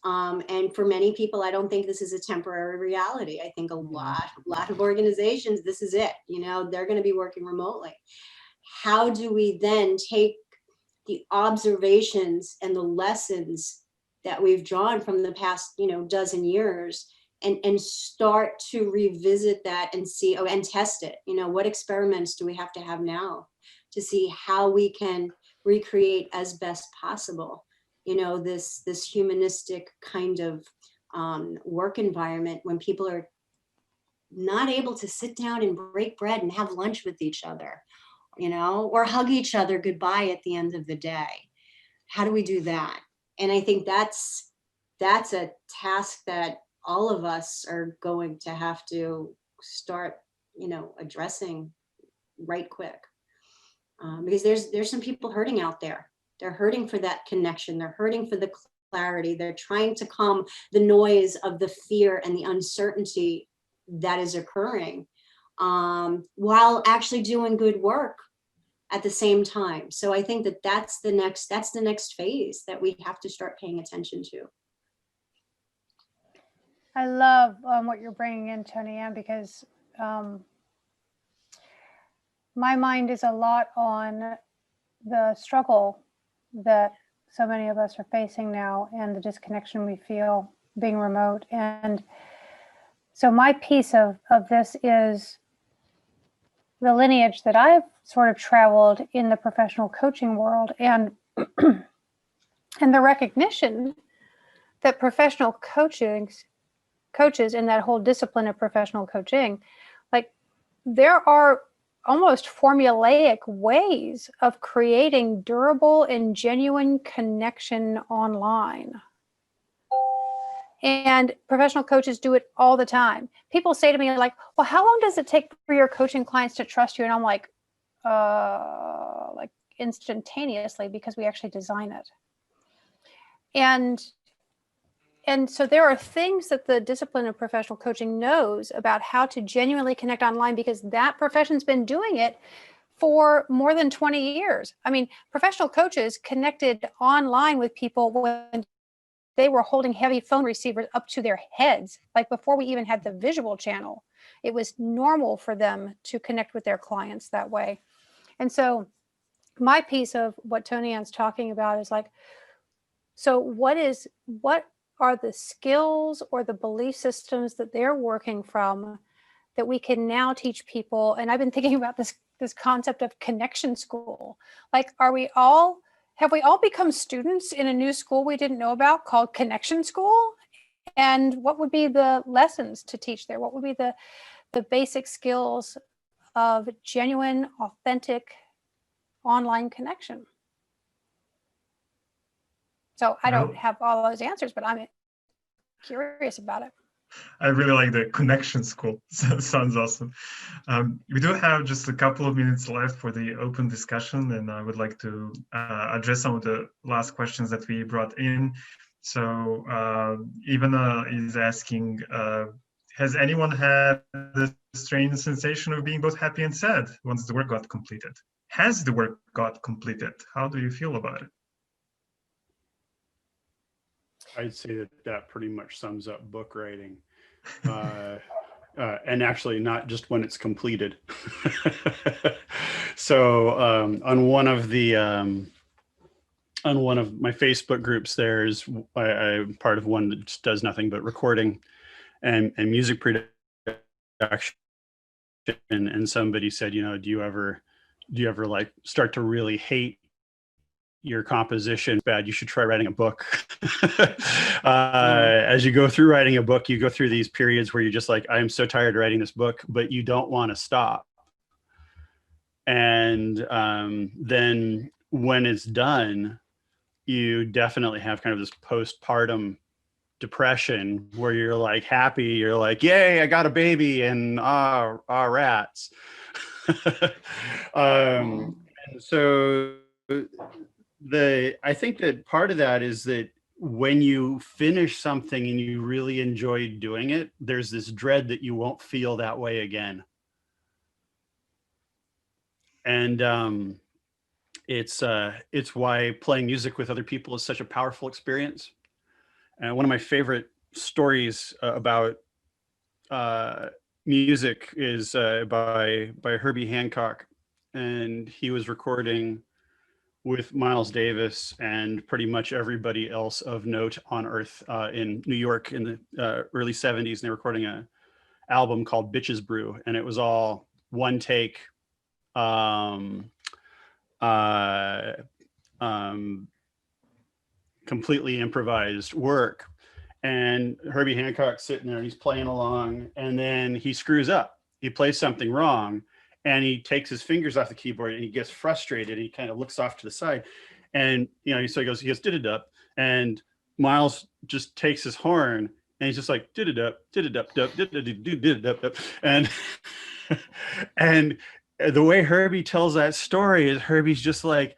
And for many people, I don't think this is a temporary reality. I think a lot of organizations, this is it, they're going to be working remotely. How do we then take the observations and the lessons that we've drawn from the past, dozen years and start to revisit that and see, and test it? What experiments do we have to have now to see how we can recreate as best possible, this humanistic kind of work environment when people are not able to sit down and break bread and have lunch with each other, or hug each other goodbye at the end of the day. How do we do that? And I think that's a task that all of us are going to have to start, addressing right quick. Because there's some people hurting out there. They're hurting for that connection. They're hurting for the clarity. They're trying to calm the noise of the fear and the uncertainty that is occurring, while actually doing good work at the same time. So I think that's the next phase that we have to start paying attention to. I love what you're bringing in, Toni Ann, because my mind is a lot on the struggle that so many of us are facing now and the disconnection we feel being remote. And so my piece of this is the lineage that I've sort of traveled in the professional coaching world, and and the recognition that professional coaches in that whole discipline of professional coaching, like there are almost formulaic ways of creating durable and genuine connection online. And professional coaches do it all the time. People say to me like, well, how long does it take for your coaching clients to trust you? And I'm like instantaneously, because we actually design it. And so there are things that the discipline of professional coaching knows about how to genuinely connect online, because that profession's been doing it for more than 20 years. I mean, professional coaches connected online with people when they were holding heavy phone receivers up to their heads. Like before we even had the visual channel, it was normal for them to connect with their clients that way. And so my piece of what Toni Ann's talking about is like, so what are the skills or the belief systems that they're working from that we can now teach people? And I've been thinking about this concept of connection school. Like, have we all become students in a new school we didn't know about called connection school? And what would be the lessons to teach there? What would be the basic skills of genuine, authentic online connection? So I don't have all those answers, but I'm curious about it. I really like the connection school. Sounds awesome. We do have just a couple of minutes left for the open discussion, and I would like to address some of the last questions that we brought in. So Ivana is asking, has anyone had the strange sensation of being both happy and sad once the work got completed? Has the work got completed? How do you feel about it? I'd say that pretty much sums up book writing. And actually not just when it's completed. So on one of my Facebook groups, I'm part of one that just does nothing but recording and music production. And somebody said, do you ever like start to really hate your composition bad? You should try writing a book. As you go through writing a book, you go through these periods where you're just like, I'm so tired of writing this book, but you don't want to stop. And then when it's done, you definitely have kind of this postpartum depression where you're like happy, you're like, yay, I got a baby, and rats. And so I think that part of that is that when you finish something and you really enjoy doing it, there's this dread that you won't feel that way again. And it's why playing music with other people is such a powerful experience. And one of my favorite stories about music is by Herbie Hancock, and he was recording with Miles Davis and pretty much everybody else of note on earth in New York in the early 70s. And they were recording an album called Bitches Brew, and it was all one take, completely improvised work. And Herbie Hancock's sitting there and he's playing along, and then he screws up. He plays something wrong, and he takes his fingers off the keyboard and he gets frustrated. He kind of looks off to the side, and so he goes did-a-dup, and Miles just takes his horn and he's just like did-a-dup, did-a-dup, dup, did-a-dup, and and the way Herbie tells that story is Herbie's just like,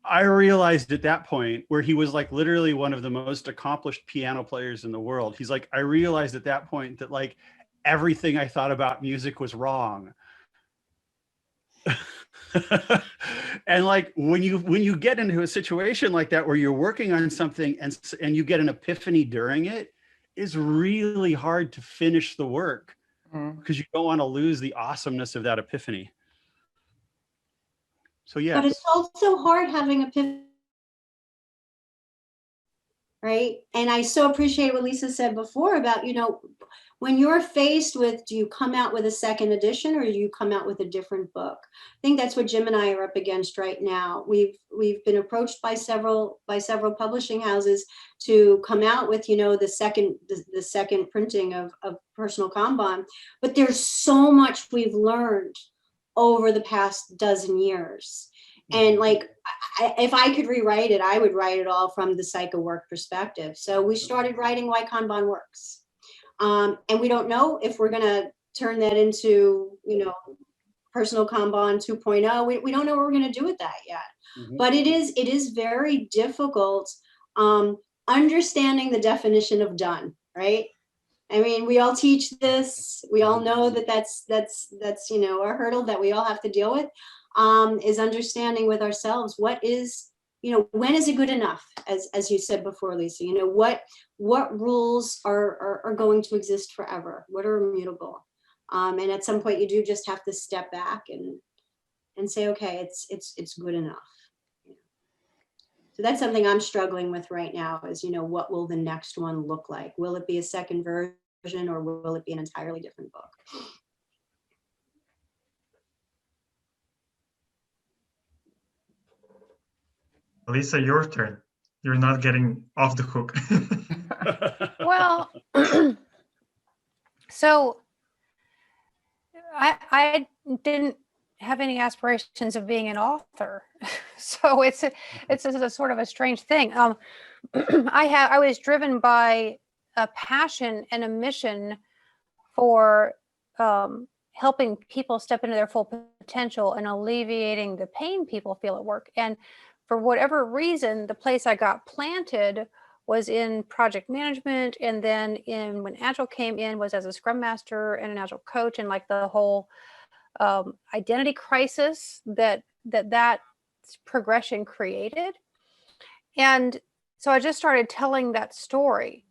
I realized at that point, where he was like literally one of the most accomplished piano players in the world. He's like, I realized at that point that like everything I thought about music was wrong. And like when you get into a situation like that where you're working on something and you get an epiphany during it, it's really hard to finish the work because you don't want to lose the awesomeness of that epiphany. So yeah. But it's also hard having epiphany, right? And I so appreciate what Lyssa said before about, when you're faced with, do you come out with a second edition or do you come out with a different book? I think that's what Jim and I are up against right now. We've been approached by several publishing houses to come out with, the second printing of Personal Kanban, but there's so much we've learned over the past dozen years. And like, if I could rewrite it, I would write it all from the psycho work perspective. So we started writing Why Kanban Works. And we don't know if we're going to turn that into, Personal Kanban 2.0. We don't know what we're going to do with that yet. Mm-hmm. But it is very difficult understanding the definition of done, right? I mean, we all teach this. We all know that that's a hurdle that we all have to deal with, is understanding with ourselves what is, when is it good enough, as you said before, Lyssa, what rules are going to exist forever? What are immutable? And at some point you do just have to step back and say, okay, it's good enough. So that's something I'm struggling with right now is, what will the next one look like? Will it be a second version or will it be an entirely different book? Lyssa, your turn. You're not getting off the hook. Well, so I didn't have any aspirations of being an author. So it's a sort of a strange thing. I was driven by a passion and a mission for helping people step into their full potential and alleviating the pain people feel at work. And for whatever reason, the place I got planted was in project management. And then when Agile came in was as a Scrum Master and an Agile coach, and like the whole identity crisis that progression created. And so I just started telling that story.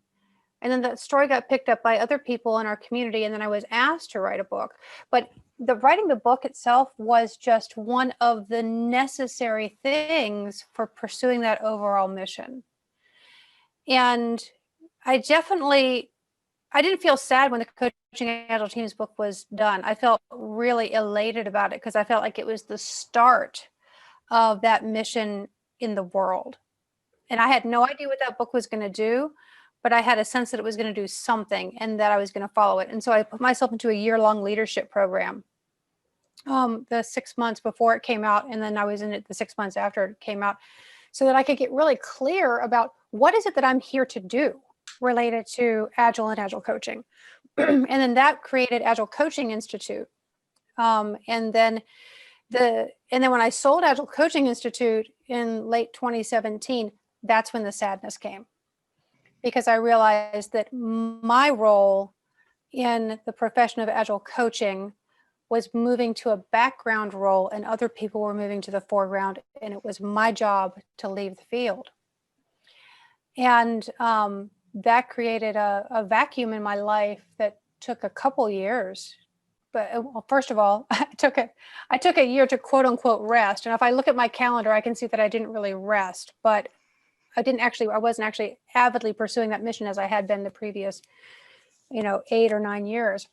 And then that story got picked up by other people in our community. And then I was asked to write a book. But writing the book itself was just one of the necessary things for pursuing that overall mission. And I didn't feel sad when the Coaching Agile Teams book was done. I felt really elated about it because I felt like it was the start of that mission in the world. And I had no idea what that book was going to do, but I had a sense that it was going to do something and that I was going to follow it. And so I put myself into a year-long leadership program, the 6 months before it came out. And then I was in it the 6 months after it came out so that I could get really clear about what is it that I'm here to do related to Agile and Agile coaching. And then that created Agile Coaching Institute. And then when I sold Agile Coaching Institute in late 2017, that's when the sadness came, because I realized that my role in the profession of Agile coaching was moving to a background role and other people were moving to the foreground, and it was my job to leave the field. And that created a vacuum in my life that took a couple years. But well, first of all, I took a year to quote unquote rest. And if I look at my calendar, I can see that I didn't really rest, but I wasn't actually avidly pursuing that mission as I had been the previous, 8 or 9 years.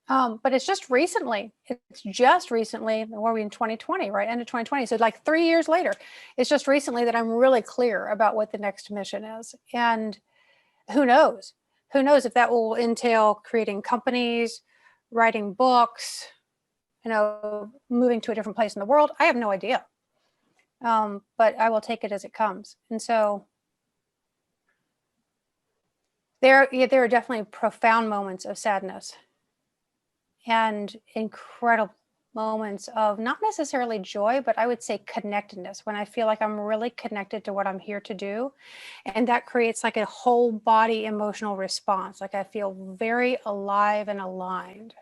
But it's just recently, where are we in 2020, right? End of 2020. So like 3 years later, it's just recently that I'm really clear about what the next mission is. And who knows if that will entail creating companies, writing books, moving to a different place in the world. I have no idea. But I will take it as it comes. And so there are definitely profound moments of sadness and incredible moments of not necessarily joy, but I would say connectedness, when I feel like I'm really connected to what I'm here to do. And that creates like a whole body emotional response. Like I feel very alive and aligned.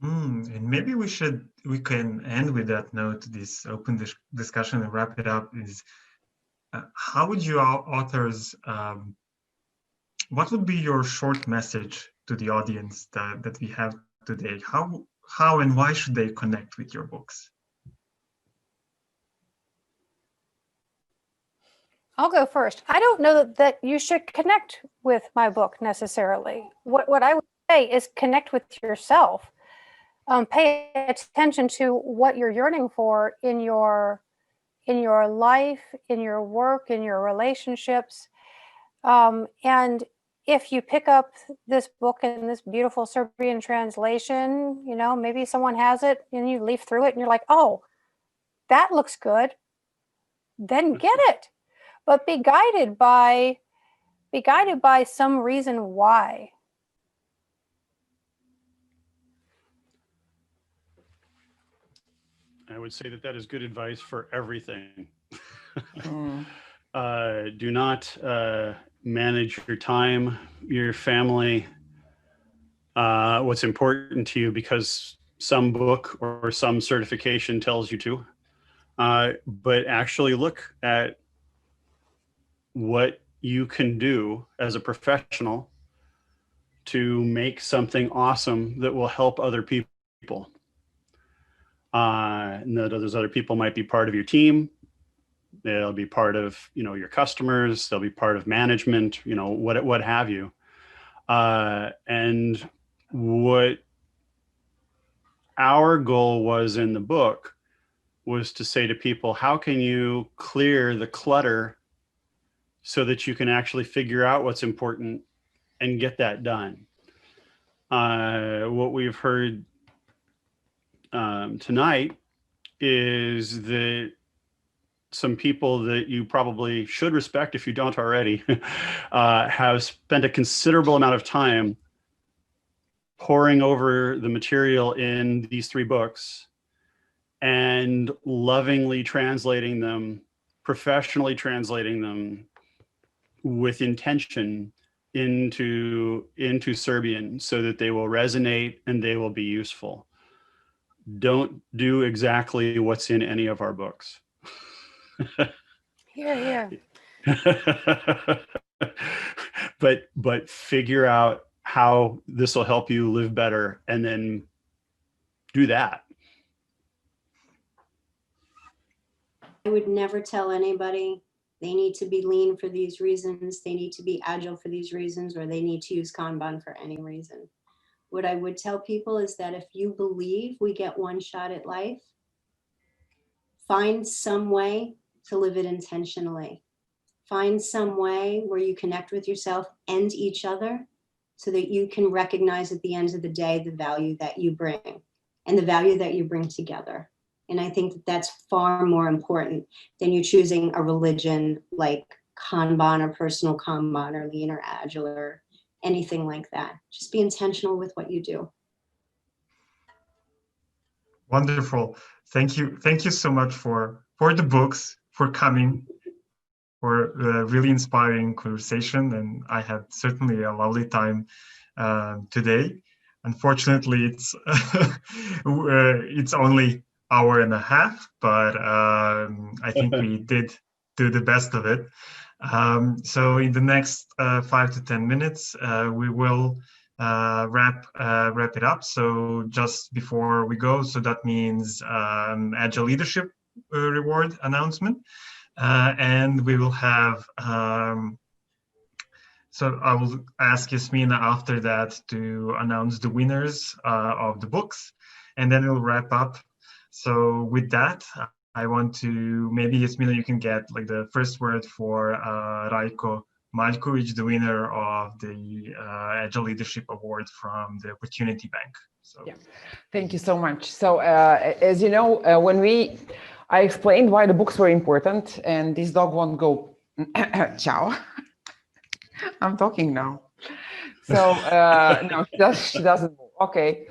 And maybe we can end with that note, this open discussion, and wrap it up. Is how would you authors, what would be your short message to the audience that we have today? How and why should they connect with your books? I'll go first. I don't know that you should connect with my book necessarily. What I would say is connect with yourself. Pay attention to what you're yearning for in your life, in your work, in your relationships. And if you pick up this book in this beautiful Serbian translation, maybe someone has it and you leaf through it and you're like, oh, that looks good, then get it. But be guided by some reason why. I would say that is good advice for everything. Do not manage your time, your family, what's important to you because some book or some certification tells you to, but actually look at what you can do as a professional to make something awesome that will help other people. And those other people might be part of your team. They'll be part of, your customers. They'll be part of management, what have you. And what our goal was in the book was to say to people, how can you clear the clutter so that you can actually figure out what's important and get that done? What we've heard tonight is that some people that you probably should respect if you don't already have spent a considerable amount of time poring over the material in these 3 books and lovingly translating them, professionally translating them with intention into Serbian so that they will resonate and they will be useful. Don't do exactly what's in any of our books. Here. But figure out how this will help you live better and then do that. I would never tell anybody they need to be lean for these reasons, they need to be agile for these reasons, or they need to use Kanban for any reason. What I would tell people is that if you believe we get one shot at life, find some way to live it intentionally. Find some way where you connect with yourself and each other so that you can recognize at the end of the day the value that you bring and the value that you bring together. And I think that that's far more important than you choosing a religion like Kanban or personal Kanban or Lean or Agile or anything like that. Just be intentional with what you do. Wonderful. Thank you. Thank you so much for the books, for coming, for a really inspiring conversation. And I had certainly a lovely time today. Unfortunately, it's only hour and a half, but I think we did do the best of it. So in the next 5 to 10 minutes, we will wrap it up. So just before we go, so that means Agile Leadership Reward announcement, and we will have. So I will ask Yasmina after that to announce the winners of the books, and then we'll wrap up. So with that, I want to, maybe Yasmina, you can get like the first word for Rajko Maljković, the winner of the Agile Leadership Award from the Opportunity Bank. So yeah, thank you so much. So as you know, I explained why the books were important, and this dog won't go ciao. I'm talking now. So no, she doesn't move. Okay.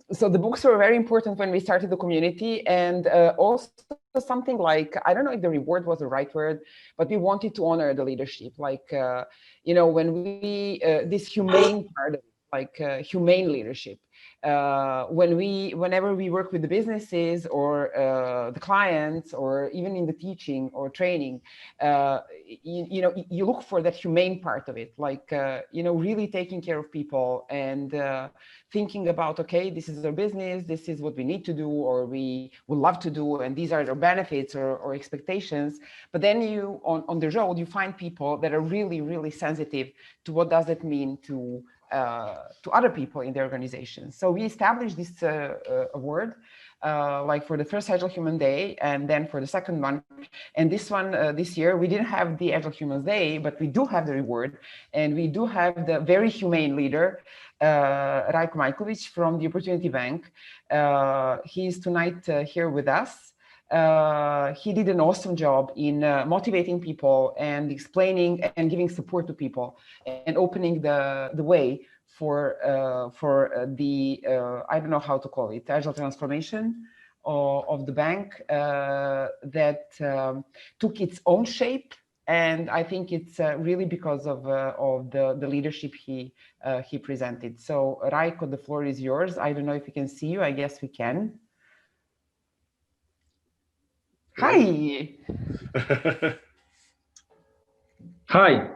So the books were very important when we started the community, and also something like, I don't know if the reward was the right word, but we wanted to honor the leadership. Like, when we, this humane part of it, like humane leadership. Whenever we work with the businesses or the clients, or even in the teaching or training, you look for that humane part of it, like really taking care of people and thinking about, okay, this is our business, this is what we need to do, or we would love to do, and these are their benefits or expectations. But then you on the road, you find people that are really, really sensitive to what does it mean to other people in the organization. So we established this award, like for the first Agile Human Day, and then for the second one. And this one, this year, we didn't have the Agile Humans Day, but we do have the reward, and we do have the very humane leader, Rajko Maljković from the Opportunity Bank. He is tonight here with us. He did an awesome job in motivating people and explaining and giving support to people and opening the way for the I don't know how to call it, agile transformation of the bank that took its own shape. And I think it's really because of the leadership he presented. So Rajko, the floor is yours. I don't know if we can see you. I guess we can. Hi. Hi.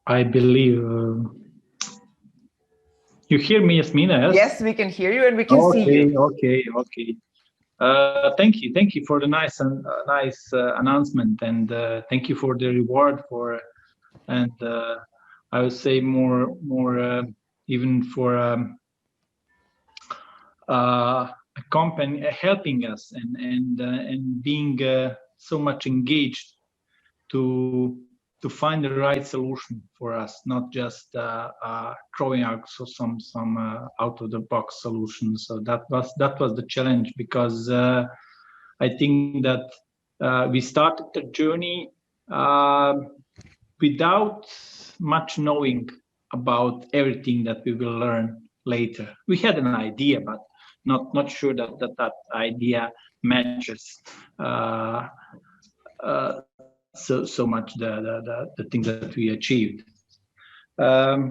I believe you hear me, Yasmina? Yes? Yes, we can hear you and we can see you. Okay. Thank you for the nice announcement, and thank you for the reward and I would say more even for a company helping us and being so much engaged to find the right solution for us, not just throwing out some out of the box solutions. So that was the challenge, because I think that we started the journey without much knowing about everything that we will learn later. We had an idea, but not sure that idea matches so much the things that we achieved. I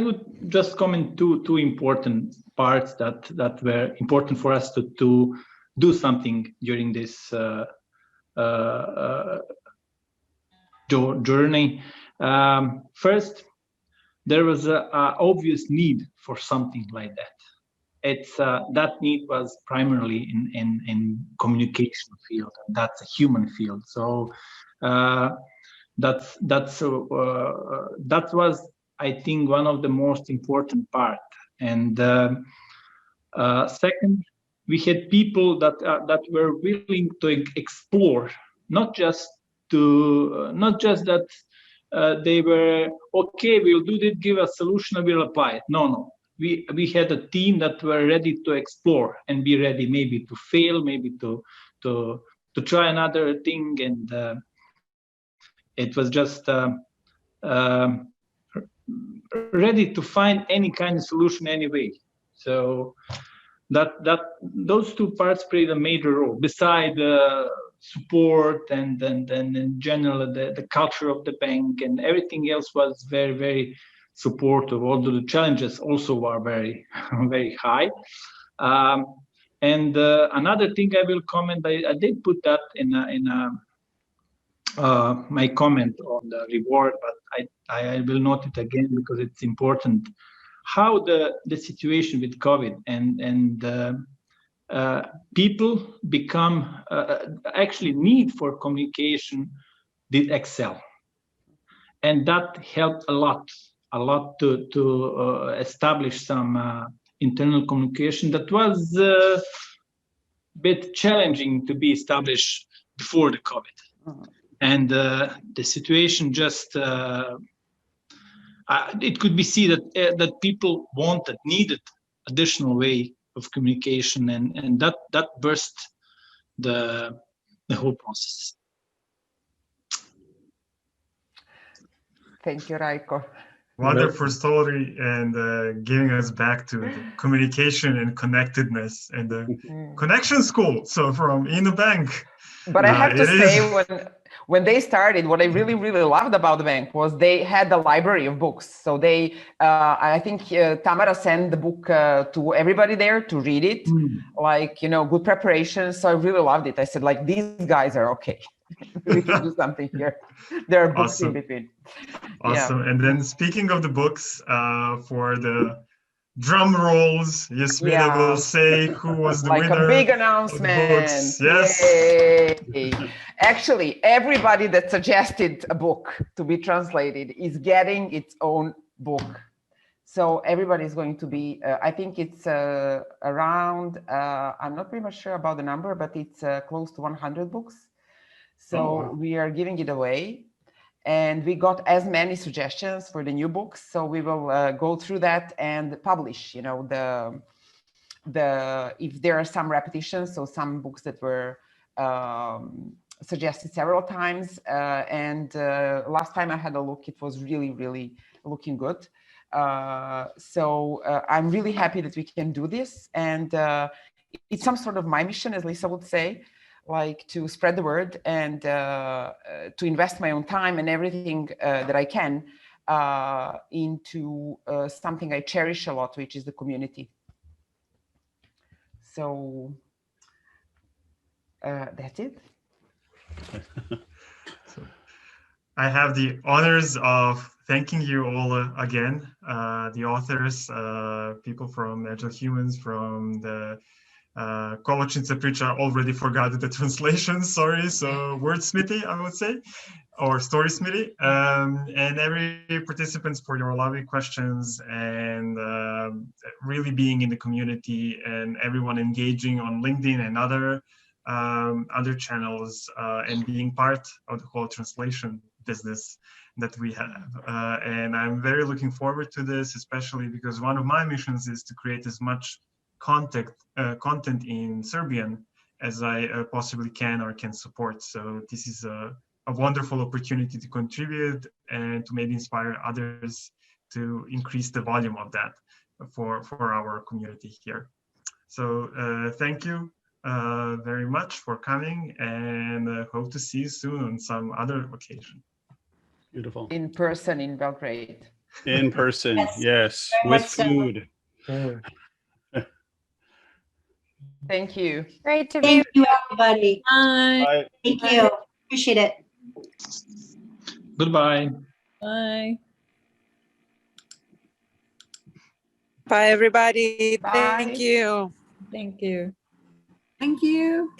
would just comment two important parts that were important for us to do something during this journey. First, there was an obvious need for something like that. It's that need was primarily in communication field, and that's a human field. So that was, I think, one of the most important part. And second, we had people that were willing to explore, not just that they were okay, we'll do it, give a solution, and we'll apply it. No, we had a team that were ready to explore and be ready maybe to fail, maybe to try another thing, and it was just ready to find any kind of solution anyway. So those two parts played a major role, beside support and in general the culture of the bank, and everything else was very, very supportive, although the challenges also are very very high. And another thing I will comment, I did put that in my comment on the reward, but I will note it again because it's important. How the situation with COVID and people become actually need for communication did excel, and that helped a lot to establish some internal communication that was a bit challenging to be established before the COVID. And the situation just it could be seen that people needed additional way of communication, and that burst the whole process. Thank you, Rajko. Wonderful story, and giving us back to the communication and connectedness and the connection school. So from in the bank. But I have to say, when they started, what I really, really loved about the bank was they had a library of books. So they, I think Tamara sent the book to everybody there to read it, like, good preparation. So I really loved it. I said, like, these guys are okay. We can do something here. There are books in between. Awesome. Yeah. And then speaking of the books, for the drum rolls, Yasmina will say who was the winner. Like a big announcement. Yes. Yay. Actually, everybody that suggested a book to be translated is getting its own book. So everybody is going to be, I think it's around, I'm not pretty much sure about the number, but it's close to 100 books. So we are giving it away. And we got as many suggestions for the new books. So we will go through that and publish, if there are some repetitions, so some books that were suggested several times. And last time I had a look, it was really, really looking good. So I'm really happy that we can do this. And it's some sort of my mission, as Lyssa would say, like to spread the word and to invest my own time and everything that I can into something I cherish a lot, which is the community. So that's it. So I have the honors of thanking you all again, the authors, people from Agile Humans, from the Kovačnica, priča, already forgot the translation, sorry, so wordsmithy, I would say, or storysmithy, and every participants for your lovely questions and really being in the community and everyone engaging on LinkedIn and other channels and being part of the whole translation business that we have. And I'm very looking forward to this, especially because one of my missions is to create as much content in Serbian as I possibly can or can support. So this is a wonderful opportunity to contribute and to maybe inspire others to increase the volume of that for our community here. So thank you very much for coming, and hope to see you soon on some other occasion. Beautiful. In person in Belgrade. In person, yes, with food. Thank you. Great to be Thank you, everybody. Bye. Bye. Thank you. Appreciate it. Goodbye. Bye. Bye, everybody. Bye. Thank you. Thank you. Thank you.